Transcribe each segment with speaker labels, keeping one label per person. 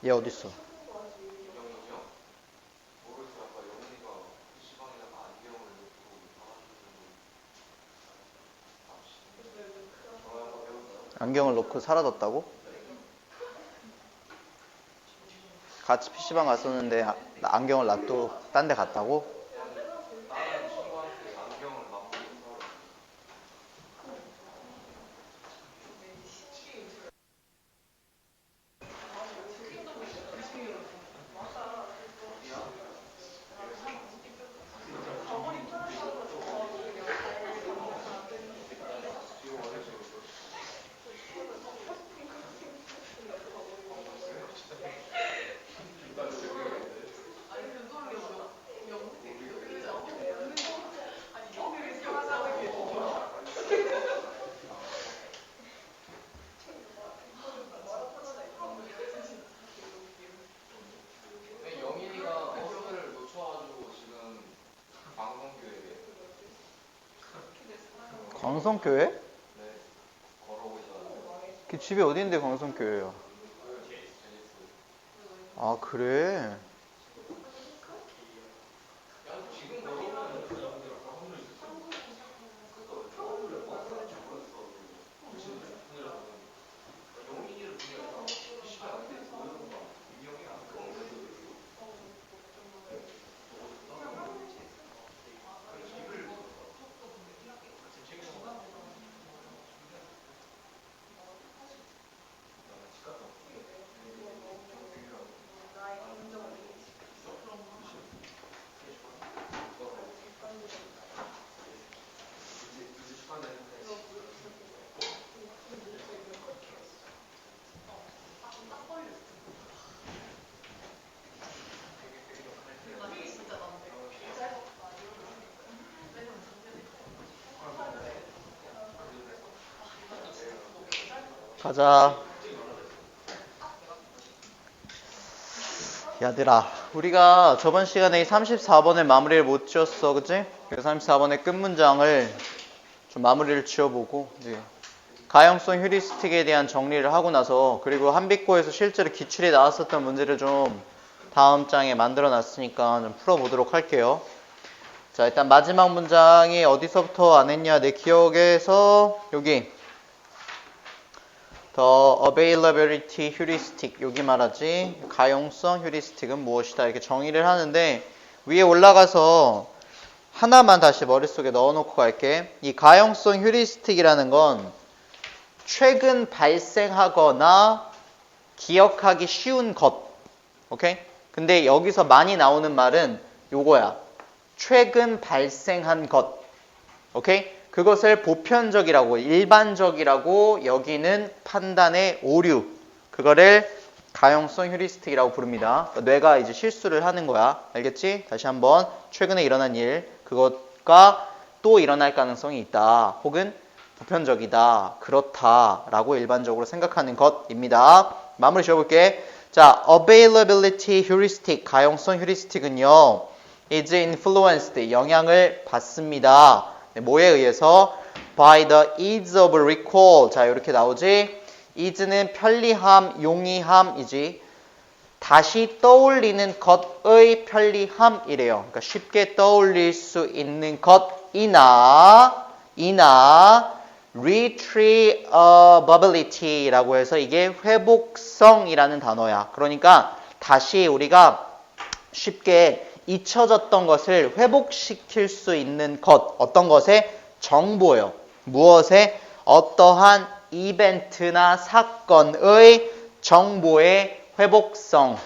Speaker 1: 얘 어딨어? 안경을 놓고 사라졌다고? 같이 PC방 갔었는데 안경을 놔두고 딴 데 갔다고? 광성교회? 그 집이 어딘데 광성교회야? 아 그래? 가자. 야들아, 우리가 저번 시간에 34번의 마무리를 못 지었어, 그치? 그래서 34번의 끝 문장을 좀 마무리를 지어보고 이제 가형성 휴리스틱에 대한 정리를 하고 나서, 그리고 한빛고에서 실제로 기출이 나왔었던 문제를 좀 다음 장에 만들어 놨으니까 좀 풀어보도록 할게요. 자, 일단 마지막 문장이 어디서부터 안 했냐? 내 기억에서 여기 The availability heuristic, 여기 말하지 가용성 휴리스틱은 무엇이다, 이렇게 정의를 하는데, 위에 올라가서 하나만 다시 머릿속에 넣어놓고 갈게. 이 가용성 휴리스틱이라는 건 최근 발생하거나 기억하기 쉬운 것. 오케이? 근데 여기서 많이 나오는 말은 요거야. 최근 발생한 것. 오케이? 그것을 보편적이라고, 일반적이라고 여기는 판단의 오류. 그거를 가용성 휴리스틱이라고 부릅니다. 뇌가 이제 실수를 하는 거야. 알겠지? 다시 한번. 최근에 일어난 일, 그것과 또 일어날 가능성이 있다. 혹은 보편적이다. 그렇다. 라고 일반적으로 생각하는 것입니다. 마무리 지어볼게. 자, availability heuristic, 가용성 휴리스틱은요, is influenced, 영향을 받습니다. 뭐에 의해서? by the ease of recall. 자, 이렇게 나오지? ease는 편리함, 용이함이지. 다시 떠올리는 것의 편리함이래요. 그러니까 쉽게 떠올릴 수 있는 것이나 retrievability라고 해서 이게 회복성이라는 단어야. 그러니까 다시 우리가 쉽게 잊혀졌던 것을 회복시킬 수 있는 것, 어떤 것에? 정보요. 무엇에? 어떠한 이벤트나 사건의 정보의 회복성.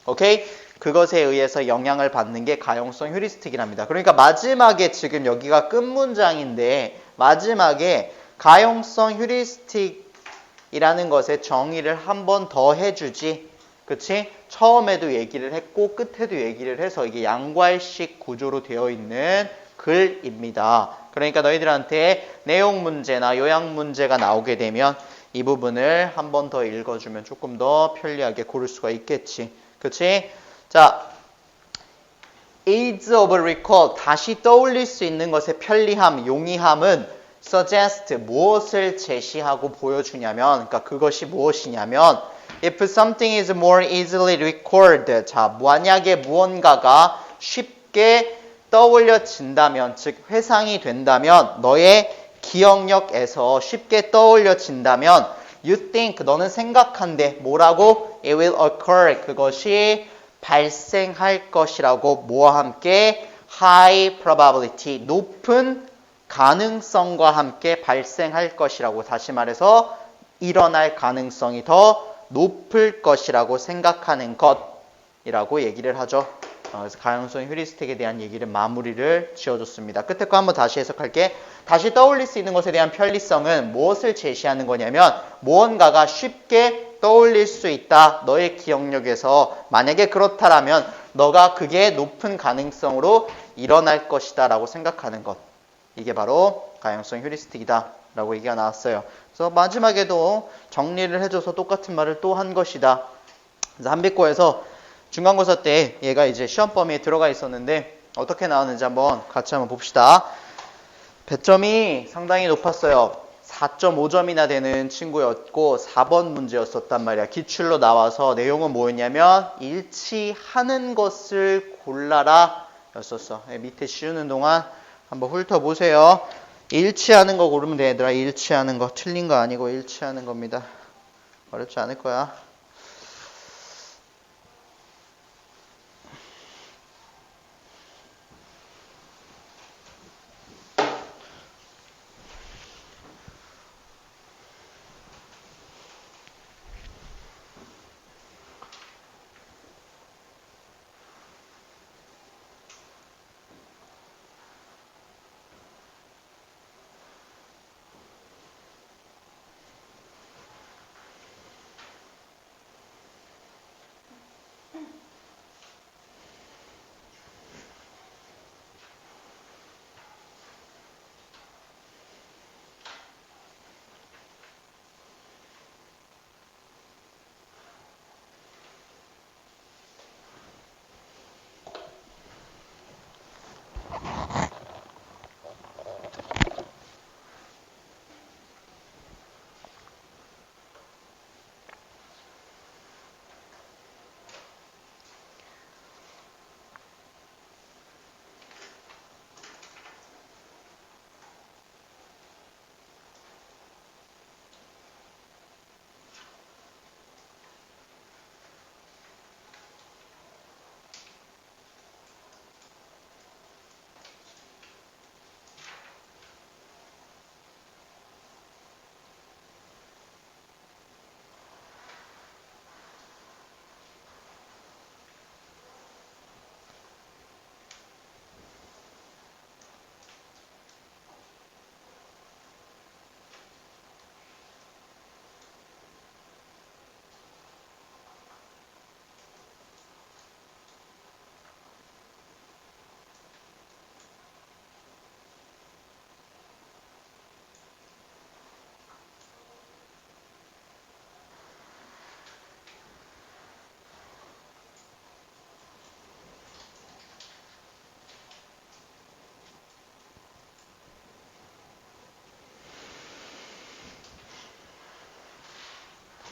Speaker 1: 오케이? 그것에 의해서 영향을 받는 게 가용성 휴리스틱이랍니다. 그러니까 마지막에, 지금 여기가 끝 문장인데 마지막에 가용성 휴리스틱이라는 것의 정의를 한 번 더 해주지. 그치? 처음에도 얘기를 했고 끝에도 얘기를 해서 이게 양괄식 구조로 되어 있는 글입니다. 그러니까 너희들한테 내용 문제나 요약 문제가 나오게 되면 이 부분을 한 번 더 읽어주면 조금 더 편리하게 고를 수가 있겠지. 그치? 자, ease of recall, 다시 떠올릴 수 있는 것의 편리함, 용이함은 suggest 무엇을 제시하고 보여주냐면 그러니까 그것이 무엇이냐면 if something is more easily recalled 자 만약에 무언가가 쉽게 떠올려진다면 즉 회상이 된다면 너의 기억력에서 쉽게 떠올려진다면 you think 너는 생각한대 뭐라고? it will occur 그것이 발생할 것이라고 뭐와 함께? high probability 높은 가능성과 함께 발생할 것이라고 다시 말해서 일어날 가능성이 더 높을 것이라고 생각하는 것이라고 얘기를 하죠. 그래서 가능성 휴리스틱에 대한 얘기를 마무리를 지어줬습니다. 끝에 거 한번 다시 해석할게. 다시 떠올릴 수 있는 것에 대한 편리성은 무엇을 제시하는 거냐면 무언가가 쉽게 떠올릴 수 있다. 너의 기억력에서 만약에 그렇다라면 너가 그게 높은 가능성으로 일어날 것이다 라고 생각하는 것. 이게 바로 가능성 휴리스틱이다 라고 얘기가 나왔어요. 그래서 마지막에도 정리를 해줘서 똑같은 말을 또 한 것이다. 그래서 한빛고에서 중간고사 때 얘가 이제 시험 범위에 들어가 있었는데 어떻게 나왔는지 같이 한번 봅시다. 배점이 상당히 높았어요. 4.5점이나 되는 친구였고 4번 문제였었단 말이야. 기출로 나와서 내용은 뭐였냐면 일치하는 것을 골라라 였었어. 밑에 씌우는 동안 한번 훑어보세요. 일치하는 거 고르면 돼 얘들아. 일치하는 거 틀린 거 아니고 일치하는 겁니다. 어렵지 않을 거야.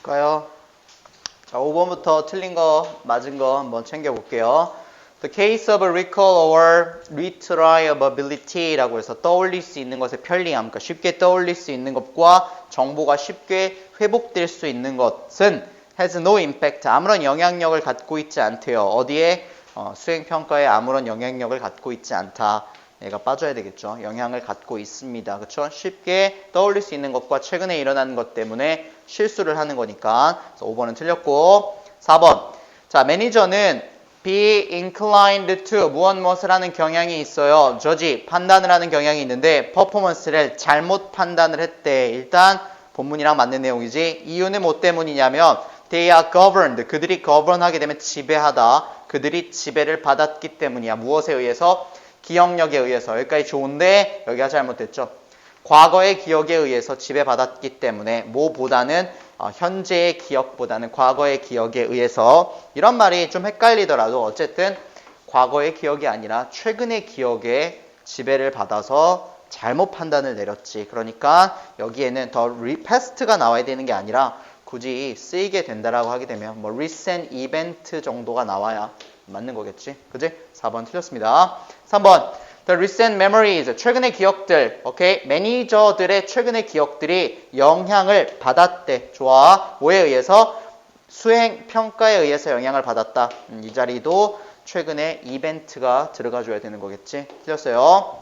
Speaker 1: 볼까요? 자, 5번부터 틀린 거, 맞은 거 한번 챙겨볼게요. The case of recall or retriability 라고 해서 떠올릴 수 있는 것의 편리함, 그러니까 쉽게 떠올릴 수 있는 것과 정보가 쉽게 회복될 수 있는 것은 has no impact, 아무런 영향력을 갖고 있지 않대요. 어디에? 수행평가에 아무런 영향력을 갖고 있지 않다. 얘가 빠져야 되겠죠. 영향을 갖고 있습니다. 그렇죠? 쉽게 떠올릴 수 있는 것과 최근에 일어나는 것 때문에 실수를 하는 거니까. 그래서 5번은 틀렸고 4번. 자, 매니저는 be inclined to 무엇을 하는 경향이 있어요. 저지 판단을 하는 경향이 있는데 퍼포먼스를 잘못 판단을 했대. 일단 본문이랑 맞는 내용이지. 이유는 뭐 때문이냐면 they are governed. 그들이 govern하게 되면 지배하다. 그들이 지배를 받았기 때문이야. 무엇에 의해서? 기억력에 의해서. 여기까지 좋은데 여기가 잘못됐죠. 과거의 기억에 의해서 지배받았기 때문에 뭐보다는 현재의 기억보다는 과거의 기억에 의해서. 이런 말이 좀 헷갈리더라도 어쨌든 과거의 기억이 아니라 최근의 기억에 지배를 받아서 잘못 판단을 내렸지. 그러니까 여기에는 더 past가 나와야 되는 게 아니라 굳이 쓰이게 된다라고 하게 되면 뭐 recent event 정도가 나와야 맞는 거겠지. 그지? 4번 틀렸습니다. 3번 The recent memories, 최근의 기억들, 오케이? 매니저들의 최근의 기억들이 영향을 받았대. 좋아. 뭐에 의해서? 수행 평가에 의해서 영향을 받았다. 이 자리도 최근에 이벤트가 들어가줘야 되는 거겠지. 틀렸어요.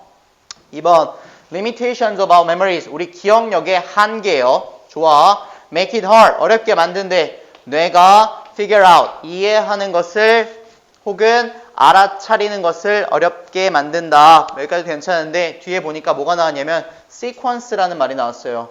Speaker 1: 2번 Limitations of our memories, 우리 기억력의 한계요. 좋아. Make it hard, 어렵게 만든대. 뇌가 figure out, 이해하는 것을 혹은 알아차리는 것을 어렵게 만든다. 여기까지 괜찮은데 뒤에 보니까 뭐가 나왔냐면 sequence라는 말이 나왔어요.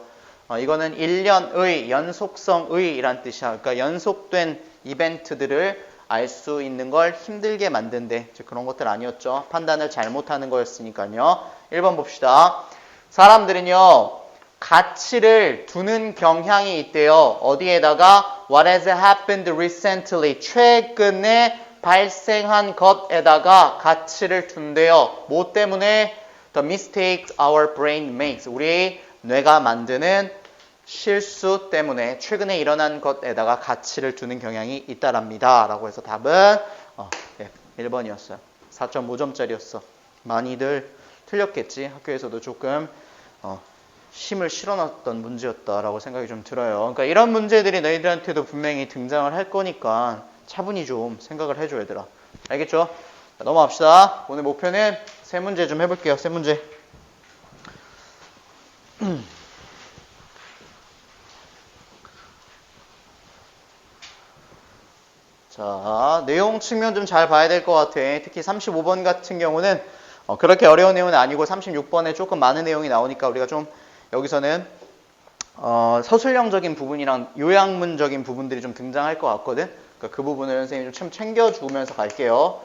Speaker 1: 이거는 일련의, 연속성의 이란 뜻이야. 그러니까 연속된 이벤트들을 알 수 있는 걸 힘들게 만든대. 그런 것들 아니었죠. 판단을 잘못하는 거였으니까요. 1번 봅시다. 사람들은요, 가치를 두는 경향이 있대요. 어디에다가? What has happened recently? 최근에 발생한 것에다가 가치를 둔대요. 뭐 때문에? The mistakes our brain makes. 우리 뇌가 만드는 실수 때문에 최근에 일어난 것에다가 가치를 두는 경향이 있다랍니다. 라고 해서 답은 1번이었어요. 4.5점짜리였어. 많이들 틀렸겠지. 학교에서도 조금 힘을 실어놨던 문제였다라고 생각이 좀 들어요. 그러니까 이런 문제들이 너희들한테도 분명히 등장을 할 거니까 차분히 좀 생각을 해줘 얘들아. 알겠죠? 자, 넘어갑시다. 오늘 목표는 세 문제 좀 해볼게요. 세 문제. 자, 내용 측면 좀 잘 봐야 될 것 같아. 특히 35번 같은 경우는 그렇게 어려운 내용은 아니고 36번에 조금 많은 내용이 나오니까 우리가 좀 여기서는 서술형적인 부분이랑 요약문적인 부분들이 좀 등장할 것 같거든. 그러니까 그 부분을 선생님이 좀 챙겨주면서 갈게요.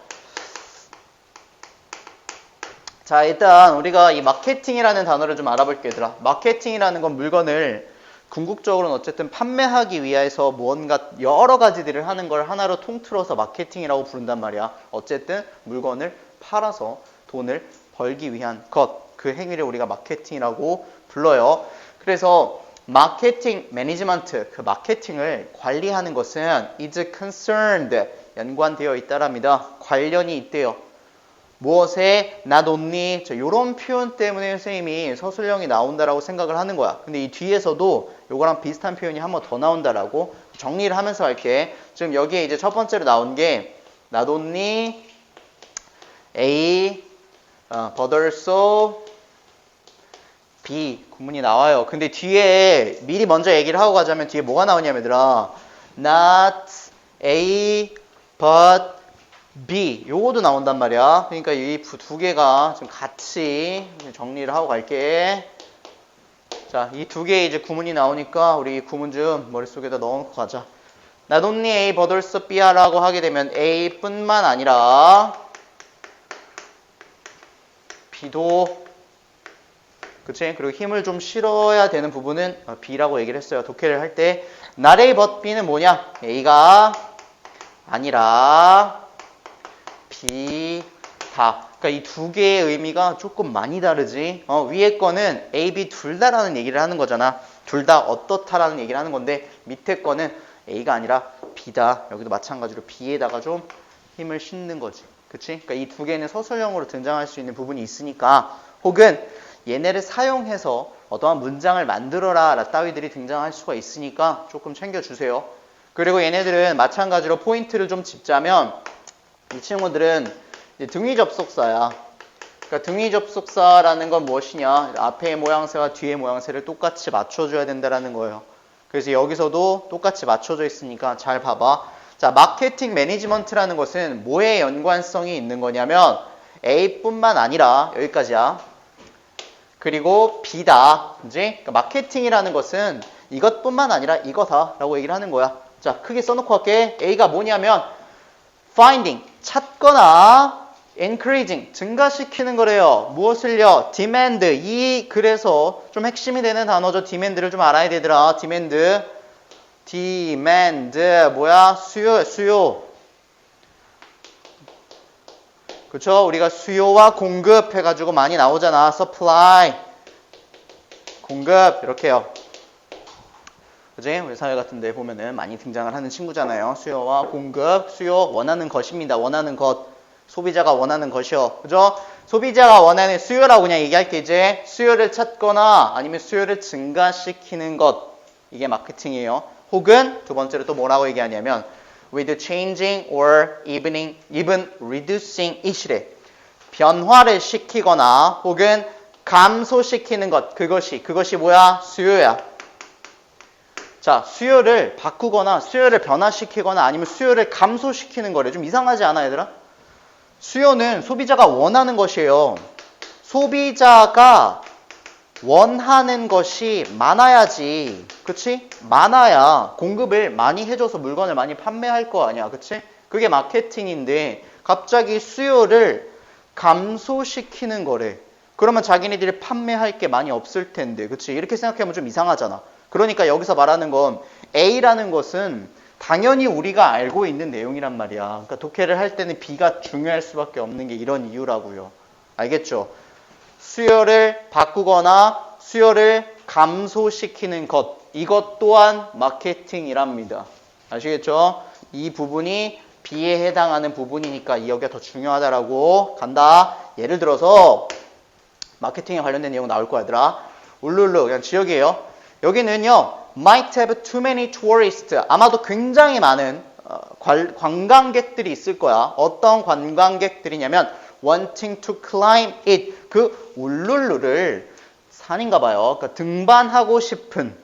Speaker 1: 자, 일단 우리가 이 마케팅이라는 단어를 좀 알아볼게요, 얘들아. 마케팅이라는 건 물건을 궁극적으로는 어쨌든 판매하기 위해서 무언가 여러 가지들을 하는 걸 하나로 통틀어서 마케팅이라고 부른단 말이야. 어쨌든 물건을 팔아서 돈을 벌기 위한 것, 그 행위를 우리가 마케팅이라고 불러요. 그래서 마케팅 매니지먼트, 그 마케팅을 관리하는 것은 is concerned, 연관되어 있다랍니다. 관련이 있대요. 무엇에 not only, 이런 표현 때문에 선생님이 서술형이 나온다라고 생각을 하는 거야. 근데 이 뒤에서도 요거랑 비슷한 표현이 한 번 더 나온다라고 정리를 하면서 할게. 지금 여기에 이제 첫 번째로 나온 게 not only A, but also B 구문이 나와요. 근데 뒤에 미리 먼저 얘기를 하고 가자면 뒤에 뭐가 나오냐면 얘들아, not A, but B 요거도 나온단 말이야. 그러니까 이 두 개가 좀 같이 정리를 하고 갈게. 자, 이 두 개의 이제 구문이 나오니까 우리 이 구문 좀 머릿속에다 넣어놓고 가자. Not only A but also B라고 하게 되면 A뿐만 아니라 B도, 그치? 그리고 힘을 좀 실어야 되는 부분은 B라고 얘기를 했어요. 독해를 할 때 Not A but B는 뭐냐? A가 아니라 B 다. 그러니까 이 두 개의 의미가 조금 많이 다르지. 위에 거는 A, B 둘 다라는 얘기를 하는 거잖아. 둘 다 어떻다라는 얘기를 하는 건데 밑에 거는 A가 아니라 B다. 여기도 마찬가지로 B에다가 좀 힘을 싣는 거지. 그치? 그러니까 이 두 개는 서술형으로 등장할 수 있는 부분이 있으니까, 혹은 얘네를 사용해서 어떠한 문장을 만들어라 따위들이 등장할 수가 있으니까 조금 챙겨주세요. 그리고 얘네들은 마찬가지로 포인트를 좀 짚자면 이 친구들은 이제 등위 접속사야. 그러니까 등위 접속사라는 건 무엇이냐? 앞의 모양새와 뒤의 모양새를 똑같이 맞춰줘야 된다는 거예요. 그래서 여기서도 똑같이 맞춰져 있으니까 잘 봐봐. 자, 마케팅 매니지먼트라는 것은 뭐에 연관성이 있는 거냐면 A뿐만 아니라 여기까지야. 그리고 B다. 그지? 그러니까 마케팅이라는 것은 이것뿐만 아니라 이거다 라고 얘기를 하는 거야. 자, 크게 써놓고 할게. A가 뭐냐면 finding, 찾거나 increasing, 증가시키는 거래요. 무엇을요? demand, 이 그래서 좀 핵심이 되는 단어죠. demand를 좀 알아야 되더라. demand, 뭐야? 수요. 그쵸? 우리가 수요와 공급 해가지고 많이 나오잖아. supply, 공급 이렇게요. 그지? 우리 사회 같은 데 보면은 많이 등장을 하는 친구잖아요. 수요와 공급, 수요 원하는 것입니다. 원하는 것, 소비자가 원하는 것이요. 그죠? 소비자가 원하는 수요라고 그냥 얘기할게. 이제 수요를 찾거나 아니면 수요를 증가시키는 것, 이게 마케팅이에요. 혹은 두 번째로 또 뭐라고 얘기하냐면 with changing or even reducing it이래. 변화를 시키거나 혹은 감소시키는 것, 그것이 뭐야? 수요야. 자, 수요를 바꾸거나 수요를 변화시키거나 아니면 수요를 감소시키는 거래. 좀 이상하지 않아, 얘들아? 수요는 소비자가 원하는 것이에요. 소비자가 원하는 것이 많아야지. 그치? 많아야 공급을 많이 해줘서 물건을 많이 판매할 거 아니야. 그치? 그게 마케팅인데 갑자기 수요를 감소시키는 거래. 그러면 자기네들이 판매할 게 많이 없을 텐데. 그치? 이렇게 생각하면 좀 이상하잖아. 그러니까 여기서 말하는 건 A라는 것은 당연히 우리가 알고 있는 내용이란 말이야. 그러니까 독해를 할 때는 B가 중요할 수밖에 없는 게 이런 이유라고요. 알겠죠? 수요를 바꾸거나 수요를 감소시키는 것, 이것 또한 마케팅이랍니다. 아시겠죠? 이 부분이 B에 해당하는 부분이니까 여기가 더 중요하다라고 간다. 예를 들어서 마케팅에 관련된 내용 나올 거야, 얘들아. 울룰루, 그냥 지역이에요. 여기는요, might have too many tourists. 아마도 굉장히 많은 관광객들이 있을 거야. 어떤 관광객들이냐면 wanting to climb it. 그 울룰루를 산인가 봐요. 그러니까 등반하고 싶은,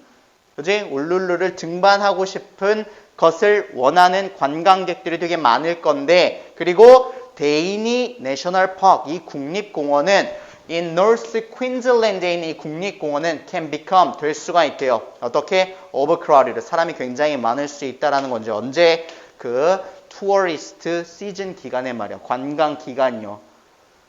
Speaker 1: 그지? 울룰루를 등반하고 싶은 것을 원하는 관광객들이 되게 많을 건데, 그리고 데이니 내셔널 파크, 이 국립공원은 in North Queensland에 있는 이 국립공원은 can become, 될 수가 있대요. 어떻게? overcrowded, 사람이 굉장히 많을 수 있다라는 건지. 언제? 그 투어리스트 시즌 기간에 말이야. 관광 기간이요.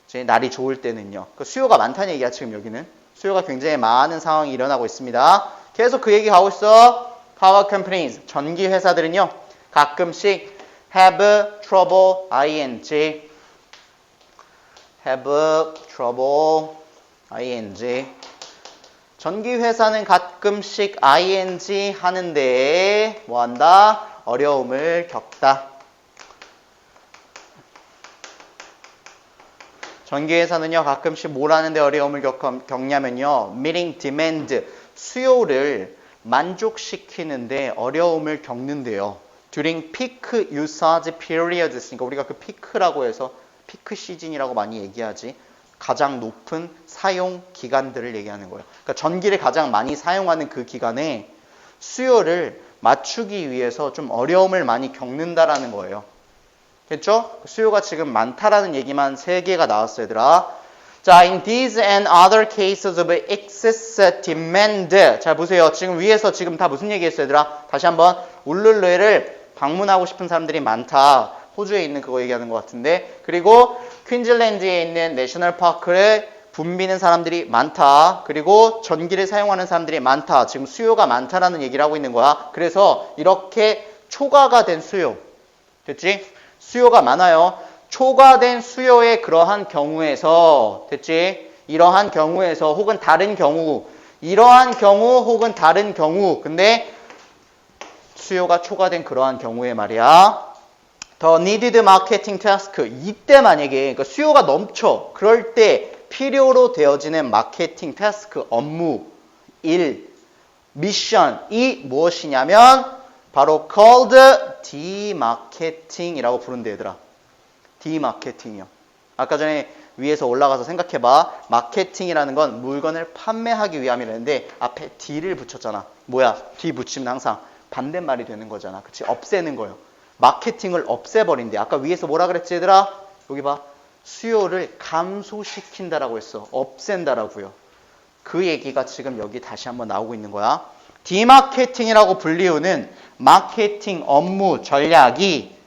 Speaker 1: 이제 날이 좋을 때는요. 그 수요가 많다는 얘기야, 지금 여기는. 수요가 굉장히 많은 상황이 일어나고 있습니다. 계속 그 얘기 가고 있어. Power companies, 전기 회사들은요, 가끔씩 have trouble, ing, have trouble, ing. 전기 회사는 가끔씩 ing 하는데 뭐 한다? 어려움을 겪다. 전기 회사는요, 가끔씩 뭘 하는데 어려움을 겪냐면요, meeting demand, 수요를 만족시키는데 어려움을 겪는데요. during peak usage periods, 그러니까 우리가 그 피크라고 해서 피크 시즌이라고 많이 얘기하지. 가장 높은 사용 기간들을 얘기하는 거예요. 그러니까 전기를 가장 많이 사용하는 그 기간에 수요를 맞추기 위해서 좀 어려움을 많이 겪는다라는 거예요. 됐죠? 수요가 지금 많다라는 얘기만 3개가 나왔어요, 얘들아. 자, in these and other cases of excess demand. 자, 보세요. 지금 위에서 지금 다 무슨 얘기했어요, 얘들아? 다시 한번 울룰루를 방문하고 싶은 사람들이 많다. 호주에 있는 그거 얘기하는 것 같은데. 그리고 퀸즐랜드에 있는 내셔널 파크를 붐비는 사람들이 많다. 그리고 전기를 사용하는 사람들이 많다. 지금 수요가 많다라는 얘기를 하고 있는 거야. 그래서 이렇게 초과가 된 수요. 됐지? 수요가 많아요. 초과된 수요의 그러한 경우에서, 됐지? 이러한 경우에서 혹은 다른 경우, 이러한 경우 혹은 다른 경우, 근데 수요가 초과된 그러한 경우에 말이야. The needed marketing task. 이때 만약에 그러니까 수요가 넘쳐. 그럴 때 필요로 되어지는 마케팅 태스크, 업무, 일, 미션이 무엇이냐면 바로 called demarketing이라고 부른대, 얘들아. demarketing이요. 아까 전에 위에서 올라가서 생각해봐. 마케팅이라는 건 물건을 판매하기 위함이라는데 앞에 D를 붙였잖아. 뭐야? D 붙이면 항상 반대말이 되는 거잖아. 그치? 없애는 거예요. 마케팅을 없애버린대. 아까 위에서 뭐라 그랬지, 얘들아? 여기 봐. 수요를 감소시킨다라고 했어. 없앤다라고요. 그 얘기가 지금 여기 다시 한번 나오고 있는 거야. 디마케팅이라고 불리우는 마케팅 업무 전략이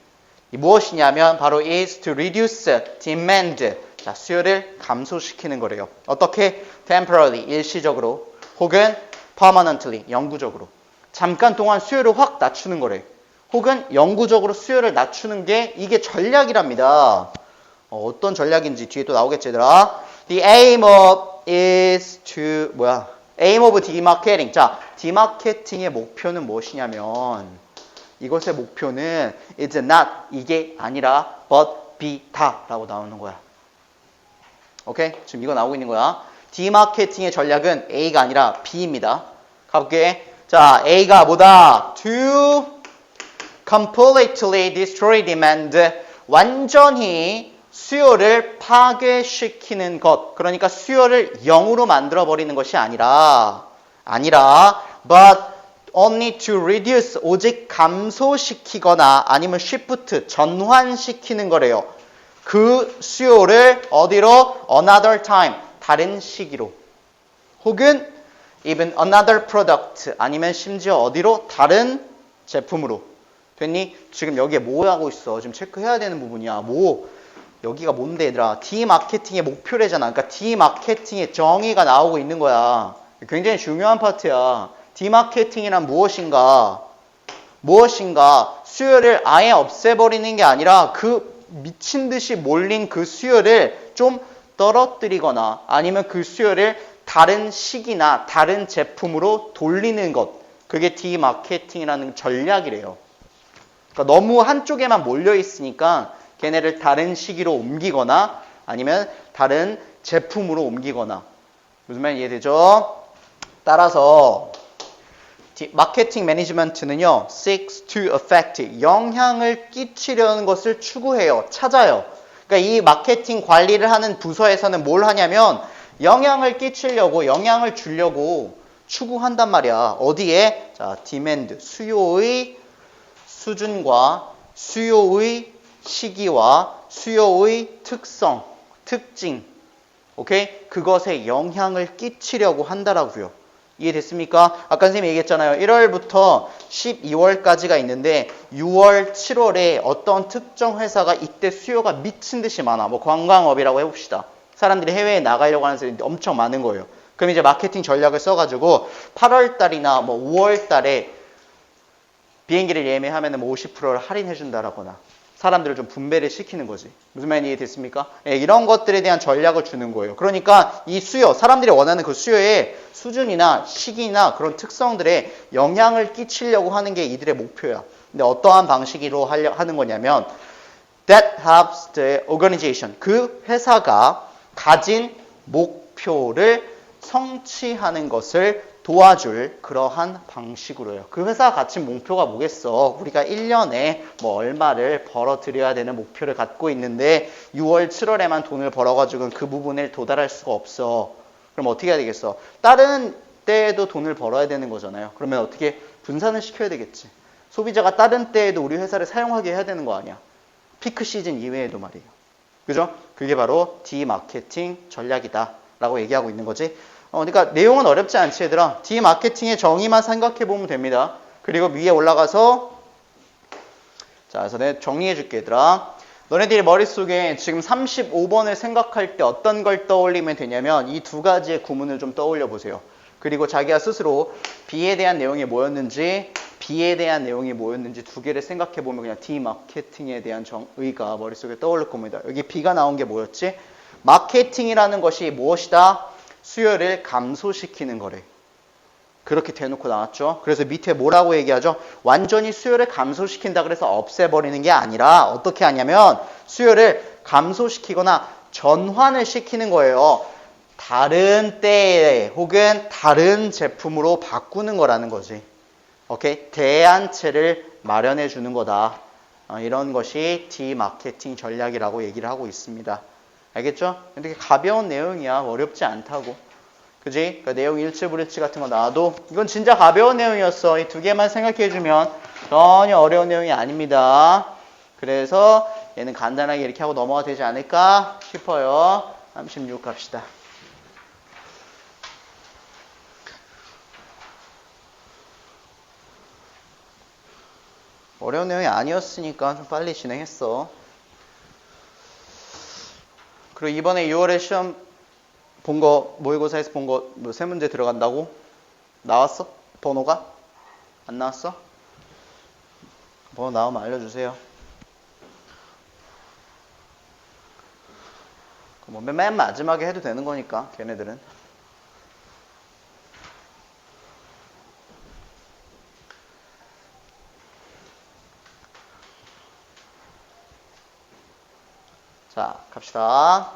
Speaker 1: 무엇이냐면 바로 is to reduce demand. 자, 수요를 감소시키는 거래요. 어떻게? temporarily, 일시적으로, 혹은 permanently, 영구적으로. 잠깐 동안 수요를 확 낮추는 거래. 혹은 영구적으로 수요를 낮추는 게 이게 전략이랍니다. 어떤 전략인지 뒤에 또 나오겠지 얘들아. The aim of is to aim of demarketing. 자, demarketing의 목표는 무엇이냐면 이것의 목표는 is not 이게 아니라 but be 다라고 나오는 거야. 오케이? 지금 이거 나오고 있는 거야. 디마케팅의 전략은 A가 아니라 B입니다. 가볼게. 자, A가 뭐다? To completely destroy demand. 완전히 수요를 파괴시키는 것. 그러니까 수요를 0으로 만들어버리는 것이 아니라 but only to reduce 오직 감소시키거나 아니면 shift 전환시키는 거래요. 그 수요를 어디로? Another time. 다른 시기로. 혹은 even another product. 아니면 심지어 어디로? 다른 제품으로. 됐니? 지금 여기에 뭐 하고 있어? 지금 체크해야 되는 부분이야. 여기가 뭔데 얘들아? 디마케팅의 목표래잖아. 그러니까 디마케팅의 정의가 나오고 있는 거야. 굉장히 중요한 파트야. 디마케팅이란 무엇인가? 수요를 아예 없애버리는 게 아니라 그 미친 듯이 몰린 그 수요를 좀 떨어뜨리거나 아니면 그 수요를 다른 시기나 다른 제품으로 돌리는 것. 그게 디마케팅이라는 전략이래요. 그러니까 너무 한쪽에만 몰려 있으니까 걔네를 다른 시기로 옮기거나 아니면 다른 제품으로 옮기거나. 무슨 말 이해되죠? 따라서 마케팅 매니지먼트는요, seeks to affect, 영향을 끼치려는 것을 추구해요, 찾아요. 그러니까 이 마케팅 관리를 하는 부서에서는 뭘 하냐면 영향을 끼치려고, 영향을 주려고 추구한단 말이야. 어디에? 자, demand, 수요의 수준과 수요의 시기와 수요의 특성, 특징, 오케이? 그것에 영향을 끼치려고 한다라고요. 이해됐습니까? 아까 선생님이 얘기했잖아요. 1월부터 12월까지가 있는데 6월, 7월에 어떤 특정 회사가 이때 수요가 미친 듯이 많아. 뭐 관광업이라고 해봅시다. 사람들이 해외에 나가려고 하는 사람들이 엄청 많은 거예요. 그럼 이제 마케팅 전략을 써가지고 8월 달이나 뭐 5월 달에 비행기를 예매하면 뭐 50%를 할인해준다라거나 사람들을 좀 분배를 시키는 거지. 무슨 말인지 이해됐습니까? 예, 이런 것들에 대한 전략을 주는 거예요. 그러니까 이 수요, 사람들이 원하는 그 수요의 수준이나 시기나 그런 특성들에 영향을 끼치려고 하는 게 이들의 목표야. 근데 어떠한 방식으로 하는 거냐면 that helps the organization. 그 회사가 가진 목표를 성취하는 것을 도와줄 그러한 방식으로요. 그 회사가 가진 목표가 뭐겠어? 우리가 1년에 뭐 얼마를 벌어들여야 되는 목표를 갖고 있는데 6월, 7월에만 돈을 벌어가지고 그 부분에 도달할 수가 없어. 그럼 어떻게 해야 되겠어? 다른 때에도 돈을 벌어야 되는 거잖아요. 그러면 어떻게 분산을 시켜야 되겠지. 소비자가 다른 때에도 우리 회사를 사용하게 해야 되는 거 아니야. 피크 시즌 이외에도 말이에요. 그죠? 그게 바로 디마케팅 전략이다 라고 얘기하고 있는 거지. 그러니까 내용은 어렵지 않지 얘들아. 디마케팅의 정의만 생각해 보면 됩니다. 그리고 위에 올라가서 자, 그래서 내가 정리해 줄게 얘들아. 너네들이 머릿속에 지금 35번을 생각할 때 어떤 걸 떠올리면 되냐면 이 두 가지의 구문을 좀 떠올려 보세요. 그리고 자기가 스스로 B에 대한 내용이 뭐였는지 B에 대한 내용이 뭐였는지 두 개를 생각해 보면 그냥 디마케팅에 대한 정의가 머릿속에 떠오를 겁니다. 여기 B가 나온 게 뭐였지? 마케팅이라는 것이 무엇이다? 수요를 감소시키는 거래. 그렇게 대놓고 나왔죠. 그래서 밑에 뭐라고 얘기하죠? 완전히 수요를 감소시킨다 그래서 없애버리는 게 아니라 어떻게 하냐면 수요를 감소시키거나 전환을 시키는 거예요. 다른 때에 혹은 다른 제품으로 바꾸는 거라는 거지. 오케이? 대안체를 마련해 주는 거다. 이런 것이 디마케팅 전략이라고 얘기를 하고 있습니다. 알겠죠? 근데 가벼운 내용이야. 어렵지 않다고. 그지? 그러니까 내용 일치 불일치 같은 거 나와도 이건 진짜 가벼운 내용이었어. 이 두 개만 생각해주면 전혀 어려운 내용이 아닙니다. 그래서 얘는 간단하게 이렇게 하고 넘어가 되지 않을까 싶어요. 36 갑시다. 어려운 내용이 아니었으니까 좀 빨리 진행했어. 그리고 이번에 6월에 시험 본 거, 모의고사에서 본 거, 뭐 세 문제 들어간다고? 나왔어? 번호가? 안 나왔어? 번호 나오면 알려주세요. 뭐 맨 마지막에 해도 되는 거니까 걔네들은. 자, 갑시다.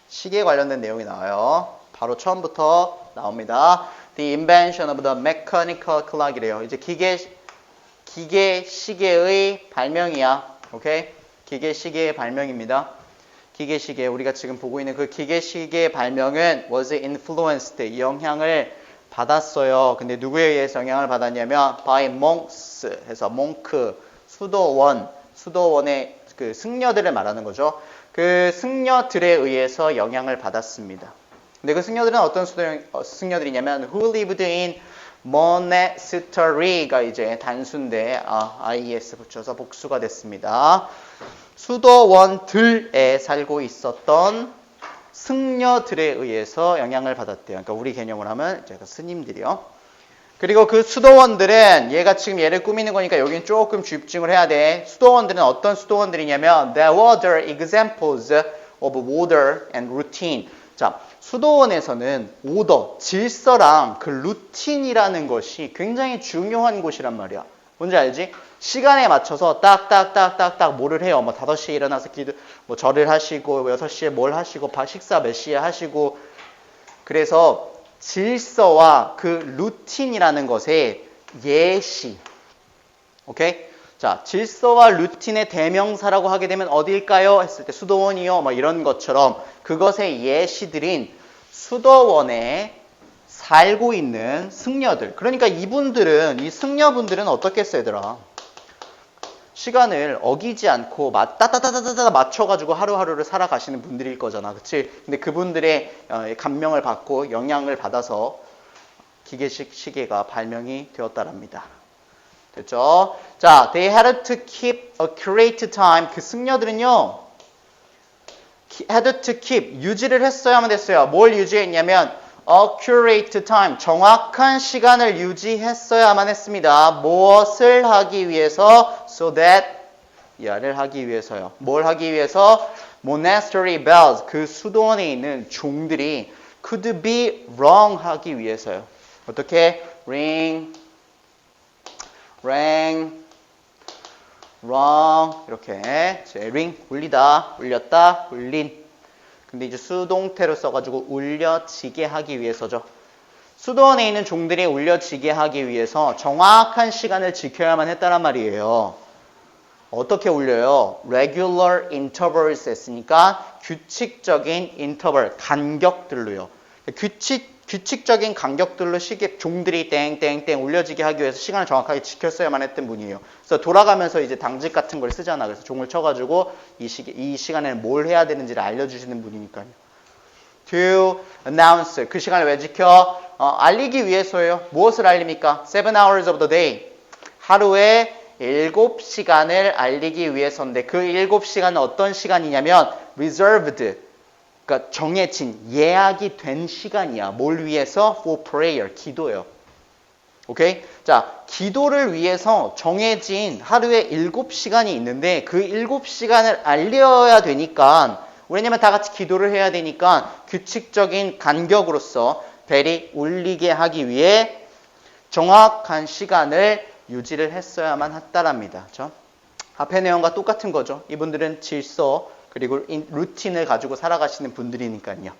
Speaker 1: 시계에 관련된 내용이 나와요. 바로 처음부터 나옵니다. The invention of the mechanical clock이래요. 이제 기계 시계의 발명이야. 오케이? 기계 시계의 발명입니다. 기계 시계, 우리가 지금 보고 있는 그 기계 시계의 발명은 was influenced, 영향을 받았어요. 근데 누구에 의해서 영향을 받았냐면 by monks 해서 monk, 수도원의 그 승려들을 말하는 거죠. 그 승려들에 의해서 영향을 받았습니다. 근데 그 승려들은 어떤 승려들이냐면 who lived in monastery가 이제 단수인데 IES 붙여서 복수가 됐습니다. 수도원들에 살고 있었던 승려들에 의해서 영향을 받았대요. 그러니까 우리 개념으로 하면 제가 스님들이요. 그리고 그 수도원들은 얘가 지금 얘를 꾸미는 거니까 여기는 조금 집중을 해야 돼. 수도원들은 어떤 수도원들이냐면 there were the examples of order and routine. 자, 수도원에서는 오더, 질서랑 그 루틴이라는 것이 굉장히 중요한 곳이란 말이야. 뭔지 알지? 시간에 맞춰서 딱딱딱딱딱 뭐를 해요. 뭐 5시에 일어나서 뭐 절을 하시고 6시에 뭘 하시고 식사 몇 시에 하시고. 그래서 질서와 그 루틴이라는 것의 예시. 오케이? 자, 질서와 루틴의 대명사라고 하게 되면 어디일까요? 했을 때 수도원이요. 뭐 이런 것처럼 그것의 예시들인 수도원에 살고 있는 승려들. 그러니까 이 승려분들은 어떻겠어요, 얘들아? 시간을 어기지 않고 따따따따따 맞춰가지고 하루하루를 살아가시는 분들일 거잖아. 그치? 근데 그분들의 감명을 받고 영향을 받아서 기계식 시계가 발명이 되었다랍니다. 됐죠? 자, they had to keep accurate time. 그 승려들은요, had to keep, 유지를 했어야만 됐어요. 뭘 유지했냐면, accurate time, 정확한 시간을 유지했어야만 했습니다. 무엇을 하기 위해서? So that, 야를 하기 위해서요. 뭘 하기 위해서? Monastery bells, 그 수도원에 있는 종들이 could be wrong 하기 위해서요. 어떻게? ring, rang, wrong, 이렇게 ring, 울리다, 울렸다, 울린. 근데 이제 수동태로 써가지고 울려지게 하기 위해서죠. 수도원에 있는 종들이 울려지게 하기 위해서 정확한 시간을 지켜야만 했다란 말이에요. 어떻게 울려요? regular intervals 했으니까 규칙적인 interval, 간격들로요. 규칙적인 간격들로 시계 종들이 땡땡땡 울려지게 하기 위해서 시간을 정확하게 지켰어야만 했던 분이에요. 그래서 돌아가면서 이제 당직 같은 걸 쓰잖아. 그래서 종을 쳐가지고 이 시간에는 뭘 해야 되는지를 알려주시는 분이니까요. To announce, 그 시간을 왜 지켜? 알리기 위해서예요. 무엇을 알립니까? 7 hours of the day. 하루에 7시간을 알리기 위해서인데 그 7시간은 어떤 시간이냐면 reserved, 그러니까 정해진, 예약이 된 시간이야. 뭘 위해서? For prayer, 기도예요. 오케이? 자, 기도를 위해서 정해진 하루에 7시간이 있는데 그 7시간을 알려야 되니까, 왜냐면 다 같이 기도를 해야 되니까 규칙적인 간격으로서 벨이 울리게 하기 위해 정확한 시간을 유지를 했어야만 했다랍니다. 그렇죠? 앞의 내용과 똑같은 거죠. 이분들은 질서 그리고 루틴을 가지고 살아가시는 분들이니까요.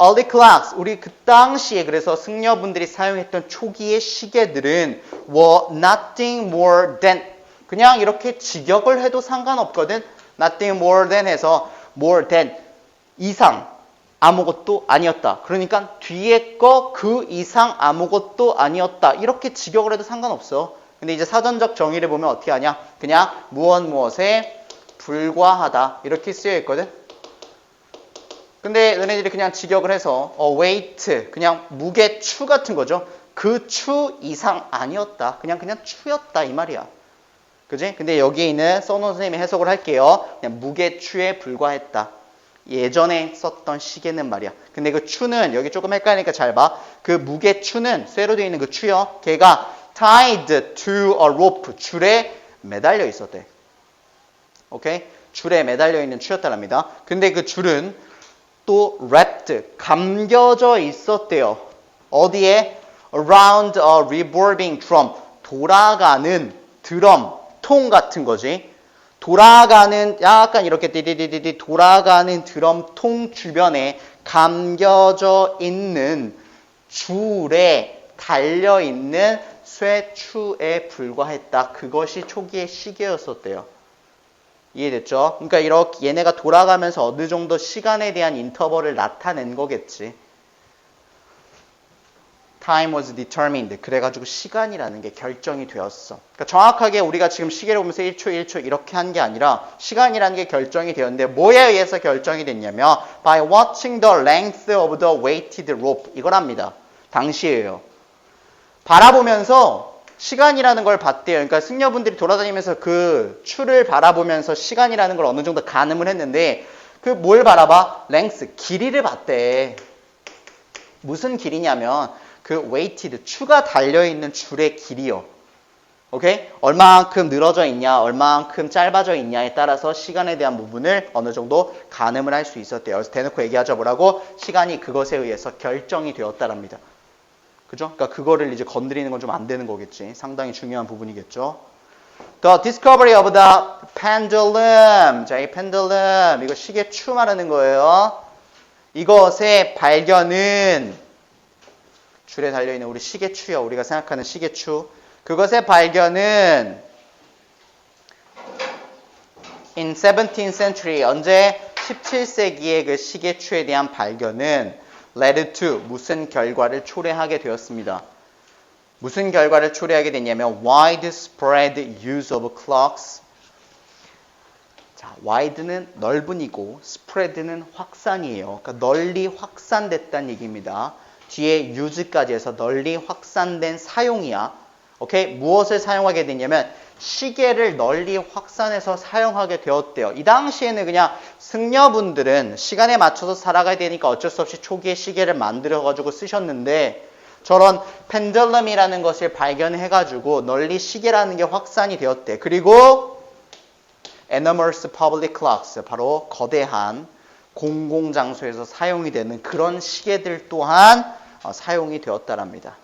Speaker 1: Early clocks, 우리 그 당시에 그래서 승려분들이 사용했던 초기의 시계들은 were nothing more than, 그냥 이렇게 직역을 해도 상관없거든. nothing more than 해서 more than, 이상, 아무것도 아니었다. 그러니까 뒤에 거 그 이상 아무것도 아니었다. 이렇게 직역을 해도 상관없어. 근데 이제 사전적 정의를 보면 어떻게 하냐? 그냥 무엇에 불과하다. 이렇게 쓰여 있거든. 근데 너네들이 그냥 직역을 해서 weight, 그냥 무게 추 같은 거죠. 그 추 이상 아니었다. 그냥 추였다 이 말이야. 그지? 근데 여기에 있는 써놓은 선생님이 해석을 할게요. 그냥 무게 추에 불과했다. 예전에 썼던 시계는 말이야. 근데 그 추는 여기 조금 헷갈리니까 잘 봐. 그 무게 추는 쇠로 되어 있는 그 추요. 걔가 tied to a rope, 줄에 매달려 있었대. 오케이? 줄에 매달려 있는 추였다랍니다. 근데 그 줄은 또 wrapped, 감겨져 있었대요. 어디에? Around a revolving drum, 돌아가는 드럼, 통 같은 거지. 돌아가는, 약간 이렇게 띠디디디디 돌아가는 드럼통 주변에 감겨져 있는 줄에 달려있는 쇠추에 불과했다. 그것이 초기의 시계였었대요. 이해됐죠? 그러니까 이렇게 얘네가 돌아가면서 어느 정도 시간에 대한 인터벌을 나타낸 거겠지. Time was determined. 그래가지고 시간이라는 게 결정이 되었어. 그러니까 정확하게 우리가 지금 시계를 보면서 1초, 1초 이렇게 한 게 아니라 시간이라는 게 결정이 되었는데 뭐에 의해서 결정이 됐냐면 by watching the length of the weighted rope. 이거랍니다. 당시에요. 바라보면서 시간이라는 걸 봤대요. 그러니까 승려분들이 돌아다니면서 그 추를 바라보면서 시간이라는 걸 어느 정도 가늠을 했는데 그 뭘 바라봐? length, 길이를 봤대. 무슨 길이냐면 그 weighted, 추가 달려있는 줄의 길이요. 오케이? 얼마만큼 늘어져 있냐, 얼마만큼 짧아져 있냐에 따라서 시간에 대한 부분을 어느 정도 가늠을 할 수 있었대요. 그래서 대놓고 얘기하죠. 뭐라고? 시간이 그것에 의해서 결정이 되었다랍니다. 그죠? 그러니까 그거를 이제 건드리는 건 좀 안 되는 거겠지. 상당히 중요한 부분이겠죠. The discovery of the pendulum. 자, 이 pendulum. 이거 시계추 말하는 거예요. 이것의 발견은 줄에 달려있는 우리 시계추요. 우리가 생각하는 시계추. 그것의 발견은 in 17th century. 언제? 17세기의 그 시계추에 대한 발견은 led to 무슨 결과를 초래하게 되었습니다. 무슨 결과를 초래하게 됐냐면 widespread use of clocks. 자, wide는 넓은이고 spread는 확산이에요. 그러니까 널리 확산됐다는 얘기입니다. 뒤에 use까지 해서 널리 확산된 사용이야. 오케이? 무엇을 사용하게 됐냐면 시계를 널리 확산해서 사용하게 되었대요. 이 당시에는 그냥 승려분들은 시간에 맞춰서 살아가야 되니까 어쩔 수 없이 초기에 시계를 만들어가지고 쓰셨는데 저런 펜들럼이라는 것을 발견해가지고 널리 시계라는 게 확산이 되었대. 그리고 enormous public clocks, 바로 거대한 공공장소에서 사용이 되는 그런 시계들 또한 사용이 되었다랍니다.